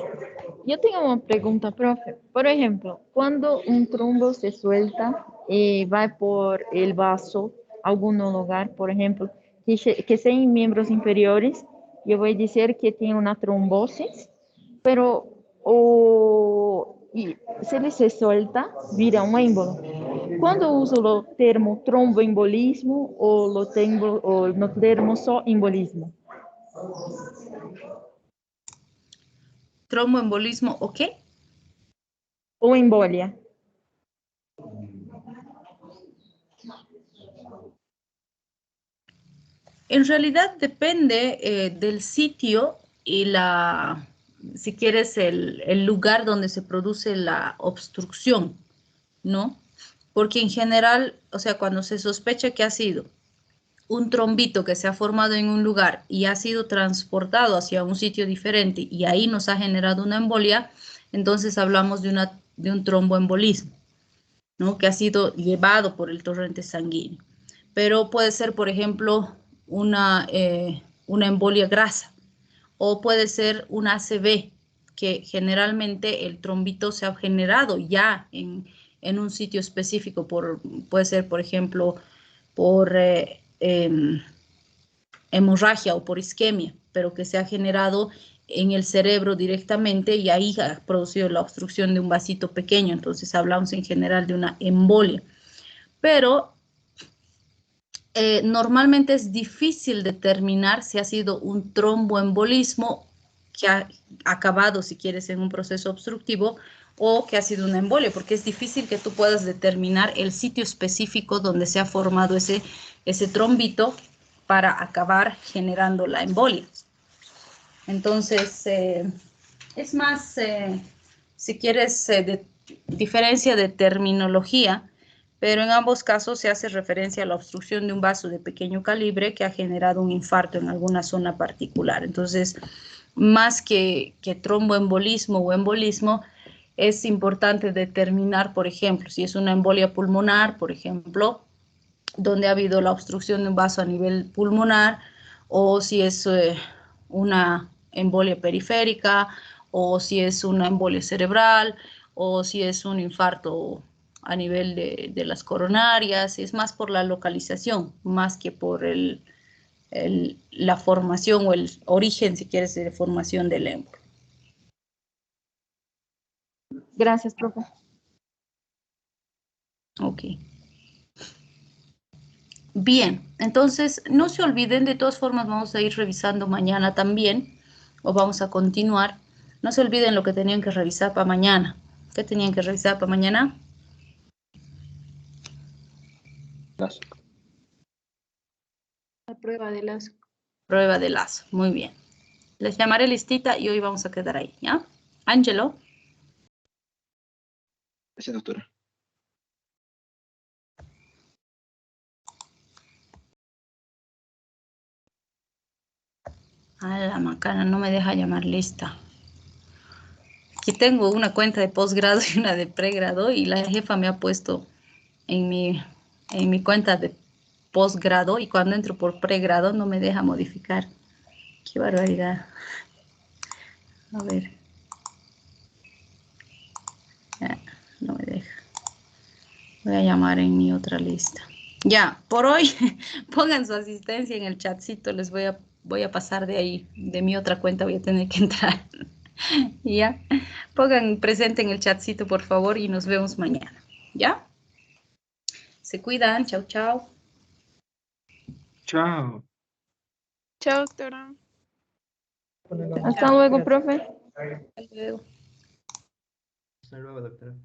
Yo tengo una pregunta, profe. Por ejemplo, cuando un trombo se suelta y va por el vaso a algún lugar, por ejemplo, que sea en miembros inferiores, yo voy a decir que tiene una trombosis, pero si ele se suelta, vira un émbolo. Cuando uso el termo tromboembolismo o no termo só embolismo? ¿Tromboembolismo o qué? O embolia. En realidad depende del sitio y si quieres, el lugar donde se produce la obstrucción, ¿no? Porque en general, o sea, cuando se sospecha que ha sido un trombito que se ha formado en un lugar y ha sido transportado hacia un sitio diferente y ahí nos ha generado una embolia, entonces hablamos de un tromboembolismo, ¿no? Que ha sido llevado por el torrente sanguíneo. Pero puede ser, por ejemplo, una embolia grasa, o puede ser un ACV, que generalmente el trombito se ha generado ya en un sitio específico, puede ser, por ejemplo, por hemorragia o por isquemia, pero que se ha generado en el cerebro directamente y ahí ha producido la obstrucción de un vasito pequeño. Entonces hablamos en general de una embolia. Pero normalmente es difícil determinar si ha sido un tromboembolismo que ha acabado, si quieres, en un proceso obstructivo o que ha sido una embolia, porque es difícil que tú puedas determinar el sitio específico donde se ha formado ese trombito para acabar generando la embolia. Entonces, es más, si quieres, diferencia de terminología, pero en ambos casos se hace referencia a la obstrucción de un vaso de pequeño calibre que ha generado un infarto en alguna zona particular. Entonces, más que tromboembolismo o embolismo, es importante determinar, por ejemplo, si es una embolia pulmonar, por ejemplo, donde ha habido la obstrucción de un vaso a nivel pulmonar, o si es una embolia periférica, o si es una embolia cerebral, o si es un infarto a nivel de las coronarias. Es más por la localización, más que por la formación o el origen, si quieres, de formación del émbolo. Gracias, profe. Ok. Bien, entonces no se olviden, de todas formas vamos a ir revisando mañana también, o vamos a continuar. No se olviden lo que tenían que revisar para mañana. ¿Qué tenían que revisar para mañana? Lazo. La prueba de lazo. Prueba de lazo, muy bien. Les llamaré listita y hoy vamos a quedar ahí, ¿ya? Ángelo. Gracias, doctora. A la macana, no me deja llamar lista. Aquí tengo una cuenta de posgrado y una de pregrado y la jefa me ha puesto en mi cuenta de posgrado y cuando entro por pregrado no me deja modificar. Qué barbaridad. A ver. Ya, no me deja. Voy a llamar en mi otra lista. Ya, por hoy pongan su asistencia en el chatcito. Les voy a pasar de ahí, de mi otra cuenta voy a tener que entrar. Ya, pongan presente en el chatcito, por favor, y nos vemos mañana. ¿Ya? Se cuidan. Chao, chao. Chao. Chao, doctora. Hasta luego, profe. Hasta luego. Hasta luego, doctora.